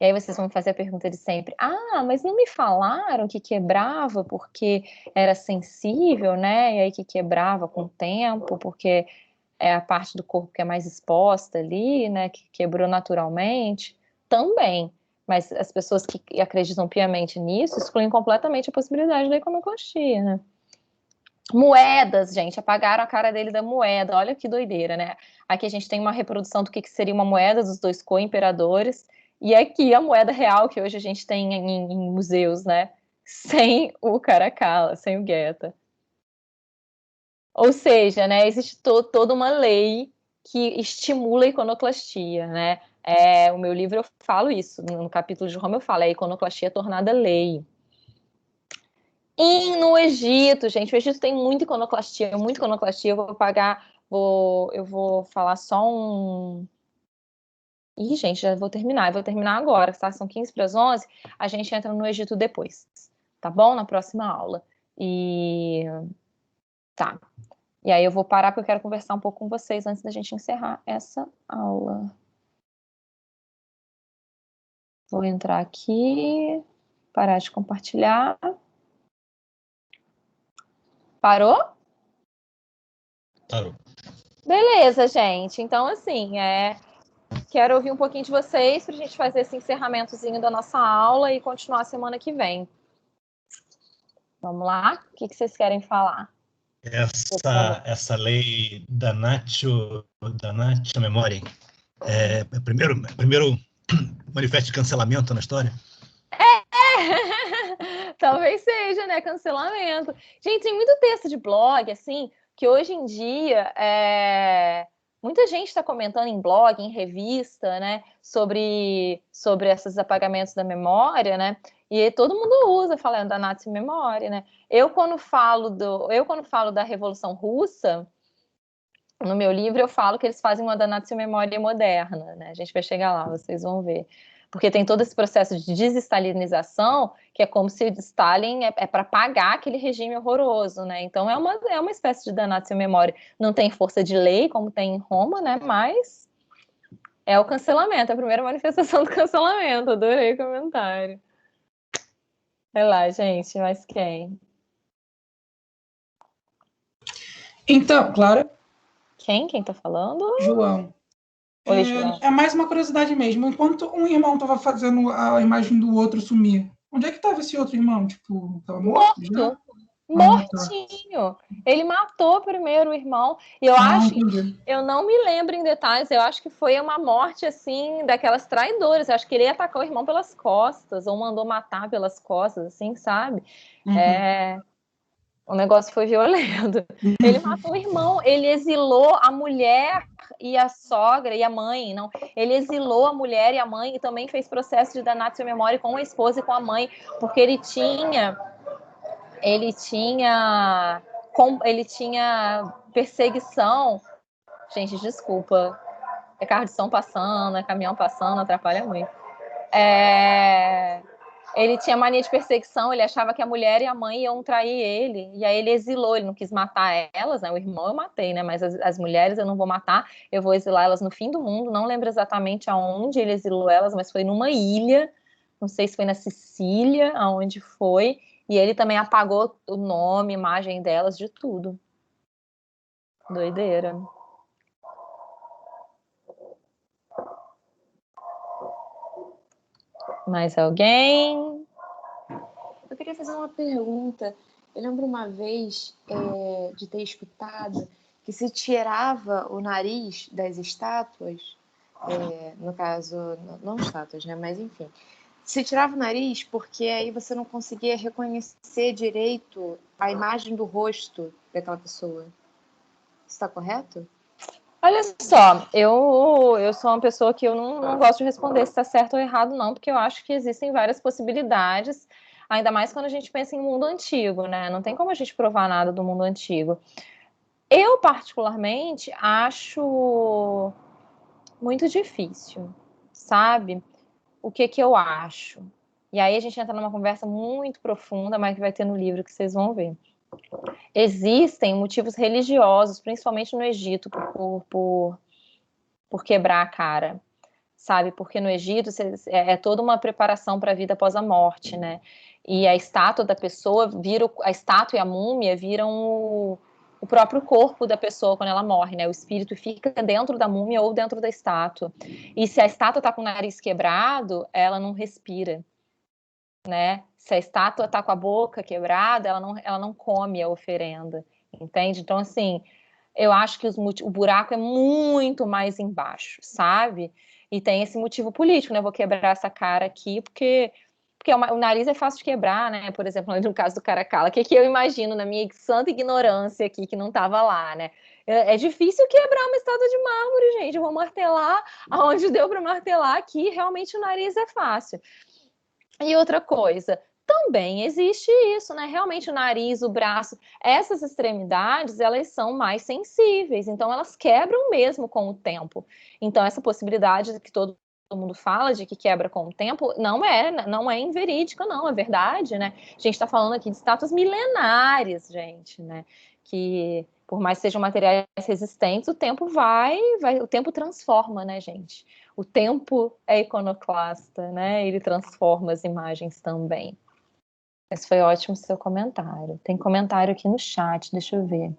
E aí vocês vão fazer a pergunta de sempre. Ah, mas não me falaram que quebrava porque era sensível, né? E aí que quebrava com o tempo, porque é a parte do corpo que é mais exposta ali, né? Que quebrou naturalmente. Também. Mas as pessoas que acreditam piamente nisso excluem completamente a possibilidade da iconoclastia, né? Moedas, gente, apagaram a cara dele da moeda. Olha que doideira, né? Aqui a gente tem uma reprodução do que seria uma moeda dos 2 co-imperadores. E aqui a moeda real que hoje a gente tem em museus, né? Sem o Caracalla, sem o Geta. Ou seja, né, existe toda uma lei que estimula a iconoclastia, né? O meu livro eu falo isso, no capítulo de Roma eu falo, a iconoclastia tornada lei. E no Egito, gente, o Egito tem muita iconoclastia, eu vou falar só um... Ih, gente, já vou terminar, eu vou terminar agora, tá? São 15 para as 11, a gente entra no Egito depois, tá bom? Na próxima aula. Tá. E aí eu vou parar porque eu quero conversar um pouco com vocês antes da gente encerrar essa aula. Vou entrar aqui, parar de compartilhar. Parou? Parou. Beleza, gente. Então, assim, quero ouvir um pouquinho de vocês para a gente fazer esse encerramentozinho da nossa aula e continuar a semana que vem. Vamos lá? O que vocês querem falar? Essa lei damnatio memoriae é o primeiro manifesto de cancelamento na história? Talvez seja, né? Cancelamento. Gente, tem muito texto de blog, assim, que hoje em dia muita gente está comentando em blog, em revista, né? Sobre esses apagamentos da memória, né? E todo mundo usa falando da damnatio memoriae, né? Eu quando falo da Revolução Russa, no meu livro eu falo que eles fazem uma damnatio memoriae moderna, né? A gente vai chegar lá, vocês vão ver. Porque tem todo esse processo de desestalinização, que é como se Stalin é para pagar aquele regime horroroso, né? Então é uma espécie de damnatio memoriae. Não tem força de lei, como tem em Roma, né? Mas é o cancelamento, a primeira manifestação do cancelamento. Adorei o comentário. Vai lá, gente, mas quem? Então, Clara, Quem tá falando? João. Oi, João. É mais uma curiosidade mesmo. Enquanto um irmão estava fazendo a imagem do outro sumir, onde é que estava esse outro irmão? Tipo, estava morto já? Mortinho. Ele matou primeiro o irmão. E eu acho, entendi. eu não me lembro em detalhes, eu acho que foi uma morte assim daquelas traidoras. Eu acho que ele ia atacar o irmão pelas costas ou mandou matar pelas costas, assim, sabe? O negócio foi violento. Ele matou o irmão, ele exilou a mulher e a sogra e a mãe, não. Ele exilou a mulher e a mãe e também fez processo de damnatio memoriae com a esposa e com a mãe, porque ele tinha perseguição. Gente, desculpa. É carro de som passando, é caminhão passando, atrapalha muito. Ele tinha mania de perseguição, ele achava que a mulher e a mãe iam trair ele, e aí ele exilou, ele não quis matar elas, né? O irmão eu matei, né? Mas as mulheres eu não vou matar, eu vou exilar elas no fim do mundo, não lembro exatamente aonde ele exilou elas, mas foi numa ilha, não sei se foi na Sicília, aonde foi, e ele também apagou o nome, imagem delas, de tudo. Doideira. Mais alguém? Eu queria fazer uma pergunta. Eu lembro uma vez de ter escutado que se tirava o nariz das estátuas, no caso, não estátuas, né? Mas enfim, se tirava o nariz porque aí você não conseguia reconhecer direito a imagem do rosto daquela pessoa. Está correto? Olha só, eu sou uma pessoa que eu não gosto de responder se está certo ou errado, não, porque eu acho que existem várias possibilidades, ainda mais quando a gente pensa em mundo antigo, né? Não tem como a gente provar nada do mundo antigo. Eu, particularmente, acho muito difícil, sabe? O que eu acho? E aí a gente entra numa conversa muito profunda, mas que vai ter no livro que vocês vão ver. Existem motivos religiosos, principalmente no Egito, por quebrar a cara, sabe? Porque no Egito é toda uma preparação para a vida após a morte, né? E a estátua da pessoa a estátua e a múmia viram o próprio corpo da pessoa quando ela morre, né? O espírito fica dentro da múmia ou dentro da estátua. E se a estátua está com o nariz quebrado, ela não respira, né? Se a estátua está com a boca quebrada, ela não come a oferenda, entende? Então, assim, eu acho que o buraco é muito mais embaixo, sabe? E tem esse motivo político, né? Eu vou quebrar essa cara aqui, porque o nariz é fácil de quebrar, né? Por exemplo, no caso do Caracalla, que eu imagino na minha santa ignorância aqui, que não estava lá, né? É difícil quebrar uma estátua de mármore, gente. Eu vou martelar aonde deu para martelar aqui, realmente o nariz é fácil. E outra coisa, também existe isso, né? Realmente o nariz, o braço, essas extremidades, elas são mais sensíveis, então elas quebram mesmo com o tempo. Então essa possibilidade que todo mundo fala de que quebra com o tempo não é inverídica, não, é verdade, né? A gente está falando aqui de estátuas milenares, gente, né? Que por mais que sejam materiais resistentes, o tempo o tempo transforma, né, gente? O tempo é iconoclasta, né? Ele transforma as imagens também. Esse foi ótimo seu comentário. Tem comentário aqui no chat, deixa eu ver.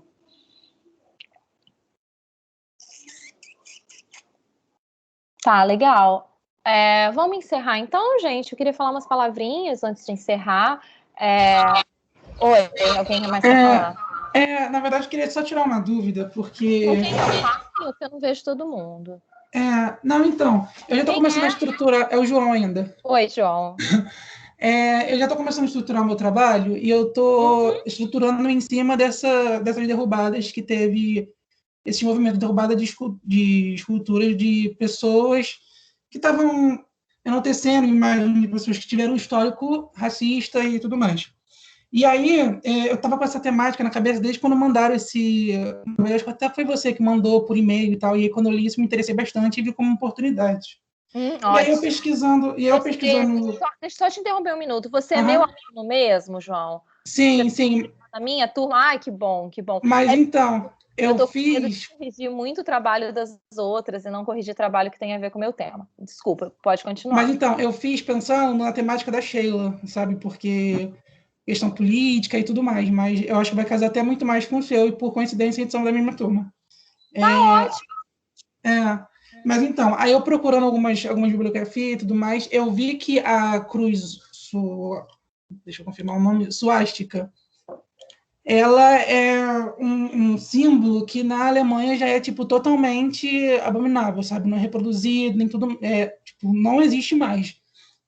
Tá, legal. Vamos encerrar então, gente? Eu queria falar umas palavrinhas antes de encerrar. Oi, alguém mais quer falar? Na verdade, eu queria só tirar uma dúvida, porque... Com quem eu falo? Porque eu não vejo todo mundo. Não, então, eu já estou começando a estruturar... É o João ainda. Oi, João. Eu já estou começando a estruturar o meu trabalho e eu estou estruturando em cima dessas derrubadas que teve esse movimento de derrubada de esculturas de pessoas que estavam enaltecendo imagens de pessoas que tiveram um histórico racista e tudo mais. E aí, eu estava com essa temática na cabeça desde quando mandaram esse... Acho que até foi você que mandou por e-mail e tal, e aí quando eu li isso me interessei bastante e vi como oportunidade. E aí eu pesquisando... Deixa eu só te interromper um minuto. Você é meu aluno mesmo, João? Sim, sim. Na minha turma? Ai, que bom, que bom. Mas então... Eu tô com medo de corrigir muito o trabalho das outras e não corrigir trabalho que tem a ver com o meu tema. Desculpa, pode continuar. Mas então, eu fiz pensando na temática da Sheila, sabe? Porque questão política e tudo mais, mas eu acho que vai casar até muito mais com o seu, e por coincidência, a gente são da mesma turma. Ótimo! Mas então, aí eu procurando algumas bibliografias e tudo mais, eu vi que a cruz, deixa eu confirmar o nome, suástica, ela é um símbolo que na Alemanha já é tipo totalmente abominável, sabe? Não é reproduzido, nem tudo, tipo, não existe mais.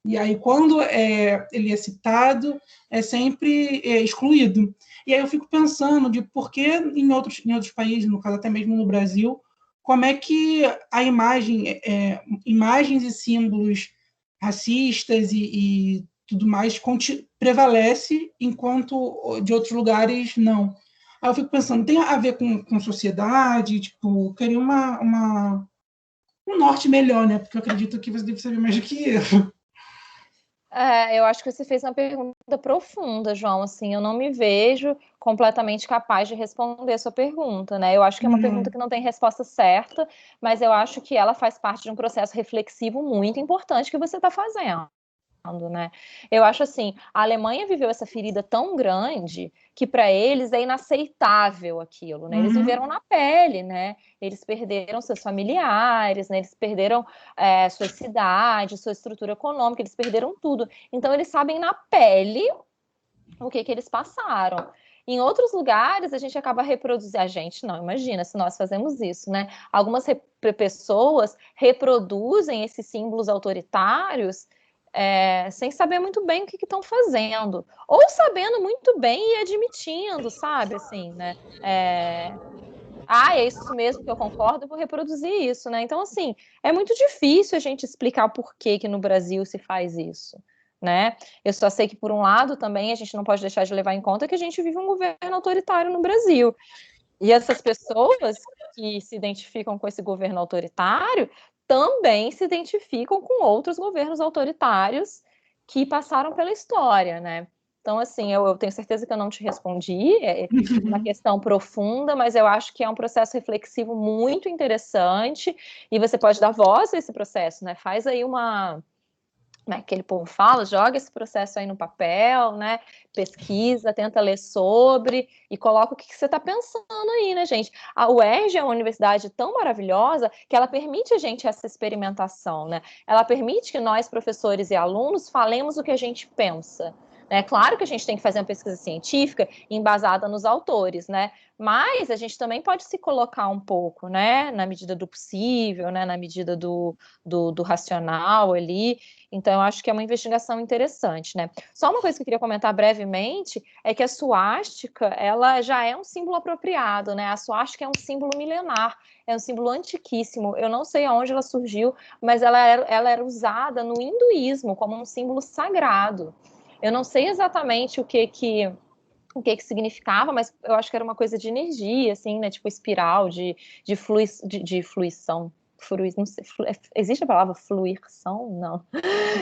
E aí quando ele é citado, é sempre excluído. E aí eu fico pensando de por que em outros países, no caso até mesmo no Brasil, como é que a imagens e símbolos racistas e tudo mais prevalece, enquanto de outros lugares não. Aí eu fico pensando, tem a ver com sociedade? Tipo, eu queria um norte melhor, né? Porque eu acredito que você deve saber mais do que eu. Eu acho que você fez uma pergunta profunda, João. Assim, eu não me vejo completamente capaz de responder a sua pergunta, né? Eu acho que é uma pergunta que não tem resposta certa, mas eu acho que ela faz parte de um processo reflexivo muito importante que você está fazendo. Né? Eu acho assim, a Alemanha viveu essa ferida tão grande que para eles é inaceitável aquilo, né? Eles viveram na pele, né? Eles perderam seus familiares, né? Eles perderam sua cidade, sua estrutura econômica, eles perderam tudo. Então eles sabem na pele o que eles passaram. Em outros lugares, a gente acaba reproduzindo. A gente não, imagina se nós fazemos isso, né? Algumas pessoas reproduzem esses símbolos autoritários sem saber muito bem o que estão fazendo, ou sabendo muito bem e admitindo, sabe, assim, né, é isso mesmo que eu concordo, eu vou reproduzir isso, né, então, assim, é muito difícil a gente explicar por que no Brasil se faz isso, né, eu só sei que, por um lado, também, a gente não pode deixar de levar em conta que a gente vive um governo autoritário no Brasil, e essas pessoas que se identificam com esse governo autoritário também se identificam com outros governos autoritários que passaram pela história, né? Então, assim, eu tenho certeza que eu não te respondi, é uma questão profunda, mas eu acho que é um processo reflexivo muito interessante e você pode dar voz a esse processo, né? Faz aí né, aquele povo fala, joga esse processo aí no papel, né, pesquisa, tenta ler sobre e coloca o que você está pensando aí, né, gente? A UERJ é uma universidade tão maravilhosa que ela permite a gente essa experimentação, né? Ela permite que nós, professores e alunos, falemos o que a gente pensa. É claro que a gente tem que fazer uma pesquisa científica embasada nos autores, né? Mas a gente também pode se colocar um pouco, né? Na medida do possível, né? Na medida do racional ali. Então, eu acho que é uma investigação interessante, né? Só uma coisa que eu queria comentar brevemente é que a suástica, ela já é um símbolo apropriado, né? A suástica é um símbolo milenar, é um símbolo antiquíssimo. Eu não sei aonde ela surgiu, mas ela era usada no hinduísmo como um símbolo sagrado. Eu não sei exatamente o que significava, mas eu acho que era uma coisa de energia, assim, né? Tipo espiral, de fluição. Não sei, existe a palavra fluição? Não.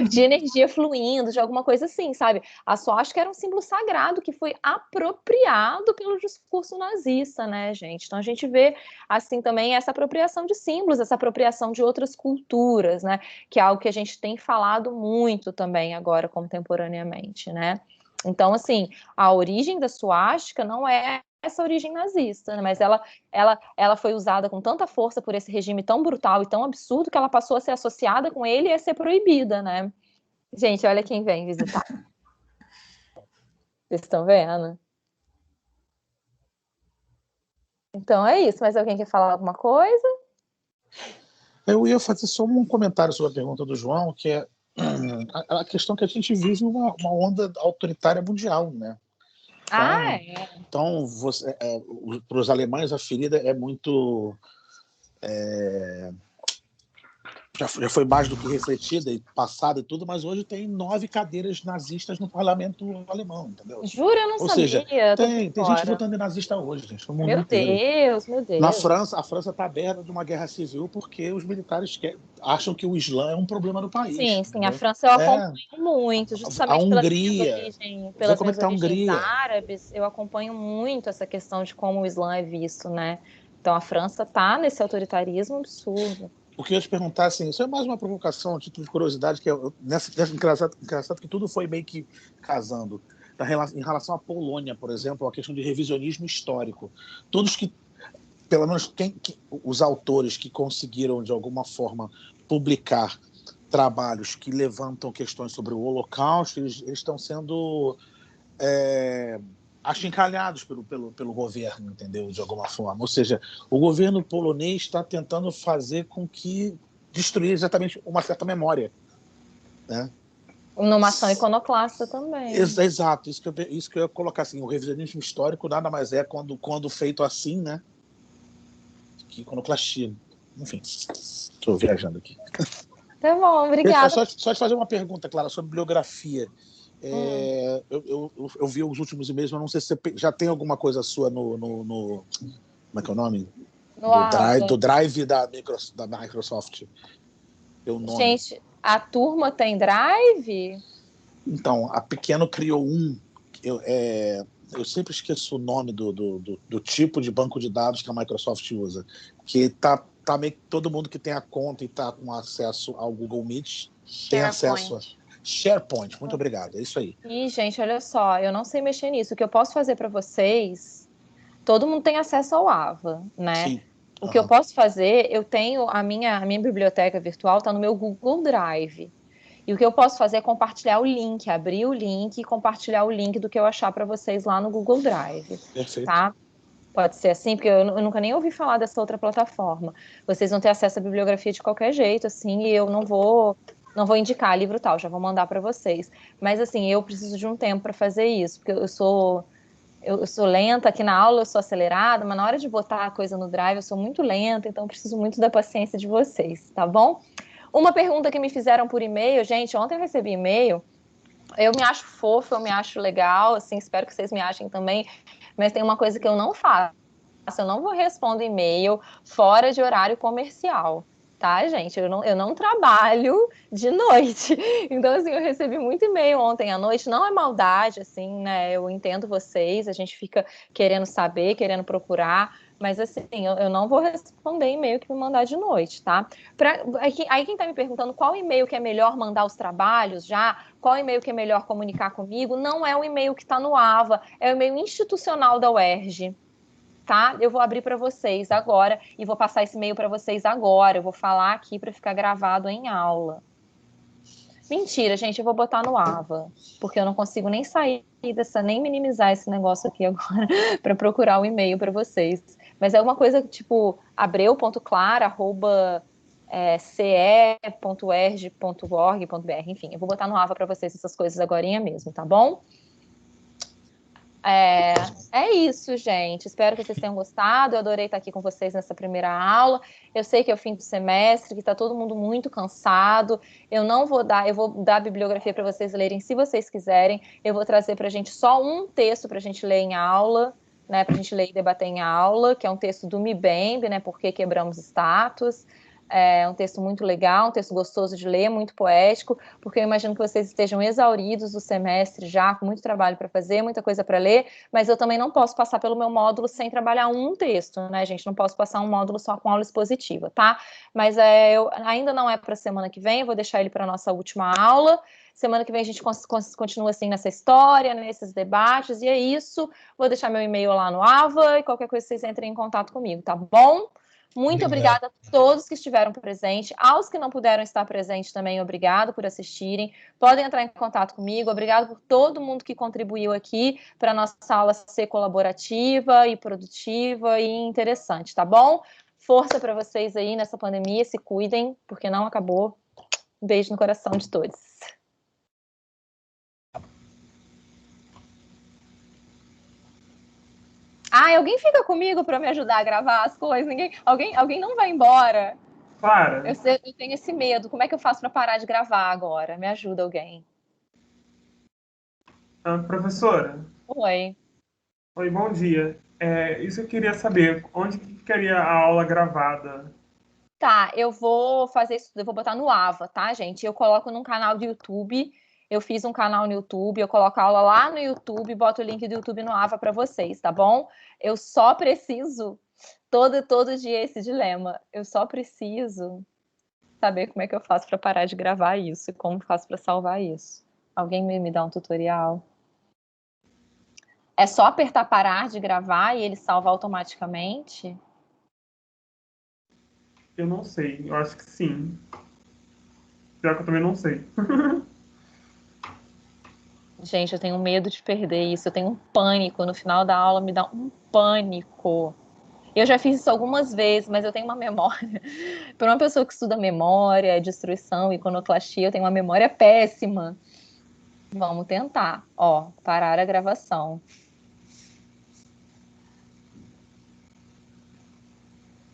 De energia fluindo, de alguma coisa assim, sabe? A suástica era um símbolo sagrado que foi apropriado pelo discurso nazista, né, gente? Então a gente vê, assim, também essa apropriação de símbolos, essa apropriação de outras culturas, né? Que é algo que a gente tem falado muito também agora, contemporaneamente, né? Então, assim, a origem da suástica não é essa origem nazista, né? Mas ela foi usada com tanta força por esse regime tão brutal e tão absurdo que ela passou a ser associada com ele e a ser proibida, né? Gente, olha quem vem visitar. Vocês estão vendo? Então é isso. Mas alguém quer falar alguma coisa? Eu ia fazer só um comentário sobre a pergunta do João, que é a questão que a gente vive uma onda autoritária mundial, né? Então, para os alemães, a ferida é muito já foi mais do que refletida e passada e tudo, mas hoje tem 9 cadeiras nazistas no parlamento alemão, entendeu? Jura? Eu não Ou sabia. seja, Tô por tem gente fora. votando em nazista hoje, gente, no mundo Meu inteiro. Deus, meu Deus. Na França, a França está aberta de uma guerra civil porque os militares acham que o Islã é um problema no país. Sim, a entendeu? França eu acompanho muito, A justamente Hungria, vê pelas como é minhas que tá a origens Hungria. árabes, eu acompanho muito essa questão de como o Islã é visto, né? Então a França tá nesse autoritarismo absurdo. O que eu ia te perguntar, assim, isso é mais uma provocação, um título de curiosidade, que é nessa engraçado que tudo foi meio que casando. Em relação à Polônia, por exemplo, a questão de revisionismo histórico. Todos que, pelo menos os autores que conseguiram, de alguma forma, publicar trabalhos que levantam questões sobre o Holocausto, eles estão sendo achincalhados pelo governo, entendeu? De alguma forma. Ou seja, o governo polonês está tentando fazer com que destruir exatamente uma certa memória, né? Numa ação iconoclasta também. Exato, isso que eu ia colocar assim, o revisionismo histórico nada mais é quando feito assim, né? Que iconoclastia. Enfim, estou viajando aqui. Tá bom, obrigada. Só te fazer uma pergunta, Clara, sobre bibliografia. Eu vi os últimos e-mails, mas não sei se você já tem alguma coisa sua no como é que é o nome? Do Drive da Microsoft. Gente, a turma tem Drive? Então, a Pequeno criou um. Eu sempre esqueço o nome do tipo de banco de dados que a Microsoft usa. Que tá meio que todo mundo que tem a conta e está com acesso ao Google Meet tem acesso a SharePoint. Muito obrigado, é isso aí. Ih, gente, olha só, eu não sei mexer nisso. O que eu posso fazer para vocês, todo mundo tem acesso ao AVA, né? Sim. O que eu posso fazer, eu tenho a minha biblioteca virtual está no meu Google Drive. E o que eu posso fazer é compartilhar o link, abrir o link e compartilhar o link do que eu achar para vocês lá no Google Drive. Perfeito. Tá? Pode ser assim, porque eu nunca nem ouvi falar dessa outra plataforma. Vocês vão ter acesso à bibliografia de qualquer jeito, assim, e eu não vou indicar livro tal, já vou mandar para vocês. Mas assim, eu preciso de um tempo para fazer isso, porque eu sou lenta aqui na aula, eu sou acelerada, mas na hora de botar a coisa no Drive eu sou muito lenta, então eu preciso muito da paciência de vocês, tá bom? Uma pergunta que me fizeram por e-mail, gente, ontem eu recebi e-mail, eu me acho fofo, eu me acho legal, assim, espero que vocês me achem também, mas tem uma coisa que eu não faço, eu não vou responder e-mail fora de horário comercial, tá, gente? Eu não trabalho de noite. Então, assim, eu recebi muito e-mail ontem à noite. Não é maldade, assim, né? Eu entendo vocês, a gente fica querendo saber, querendo procurar, mas, assim, eu não vou responder e-mail que me mandar de noite, tá? Aí quem tá me perguntando qual e-mail que é melhor mandar os trabalhos já, qual e-mail que é melhor comunicar comigo, não é o e-mail que tá no AVA, é o e-mail institucional da UERJ. Tá? Eu vou abrir para vocês agora e vou passar esse e-mail para vocês agora. Eu vou falar aqui para ficar gravado em aula. Mentira, gente, eu vou botar no AVA, porque eu não consigo nem sair nem minimizar esse negócio aqui agora para procurar o e-mail para vocês. Mas é uma coisa tipo abreu.clara@ce.erg.org.br, enfim, eu vou botar no AVA para vocês essas coisas agorinha mesmo, tá bom? É isso, gente. Espero que vocês tenham gostado. Eu adorei estar aqui com vocês nessa primeira aula. Eu sei que é o fim do semestre, que está todo mundo muito cansado. Eu vou dar a bibliografia para vocês lerem se vocês quiserem. Eu vou trazer para a gente só um texto para a gente ler em aula, né? Para a gente ler e debater em aula, que é um texto do Mbembe, né? Por que quebramos status? É um texto muito legal, um texto gostoso de ler, muito poético, porque eu imagino que vocês estejam exauridos do semestre já, com muito trabalho para fazer, muita coisa para ler, mas eu também não posso passar pelo meu módulo sem trabalhar um texto, né, gente? Não posso passar um módulo só com aula expositiva, tá? Mas ainda não é para a semana que vem, eu vou deixar ele para a nossa última aula. Semana que vem a gente continua assim nessa história, nesses debates, e é isso. Vou deixar meu e-mail lá no AVA e qualquer coisa vocês entrem em contato comigo, tá bom? Muito obrigada a todos que estiveram presentes. Aos que não puderam estar presentes também, obrigado por assistirem. Podem entrar em contato comigo. Obrigado por todo mundo que contribuiu aqui para a nossa aula ser colaborativa e produtiva e interessante, tá bom? Força para vocês aí nessa pandemia. Se cuidem, porque não acabou. Um beijo no coração de todos. Alguém fica comigo para me ajudar a gravar as coisas? Alguém não vai embora? Clara, Eu tenho esse medo. Como é que eu faço para parar de gravar agora? Me ajuda alguém. professora, Oi. oi, bom dia. Isso eu queria saber, onde que ficaria a aula gravada? Tá, eu vou fazer isso, eu vou botar no Ava, tá, gente? Eu coloco num canal do YouTube. Eu fiz um canal no YouTube, eu coloco a aula lá no YouTube, boto o link do YouTube no Ava para vocês, tá bom? Eu só preciso todo dia esse dilema. Eu só preciso saber como é que eu faço para parar de gravar isso e como faço para salvar isso. Alguém me dá um tutorial? É só apertar parar de gravar e ele salva automaticamente? Eu não sei, eu acho que sim. Pior que eu também não sei. Gente, eu tenho medo de perder isso. Eu tenho um pânico. No final da aula me dá um pânico. Eu já fiz isso algumas vezes, mas eu tenho uma memória. Para uma pessoa que estuda memória, destruição, iconoclastia, eu tenho uma memória péssima. Vamos tentar. Ó, parar a gravação.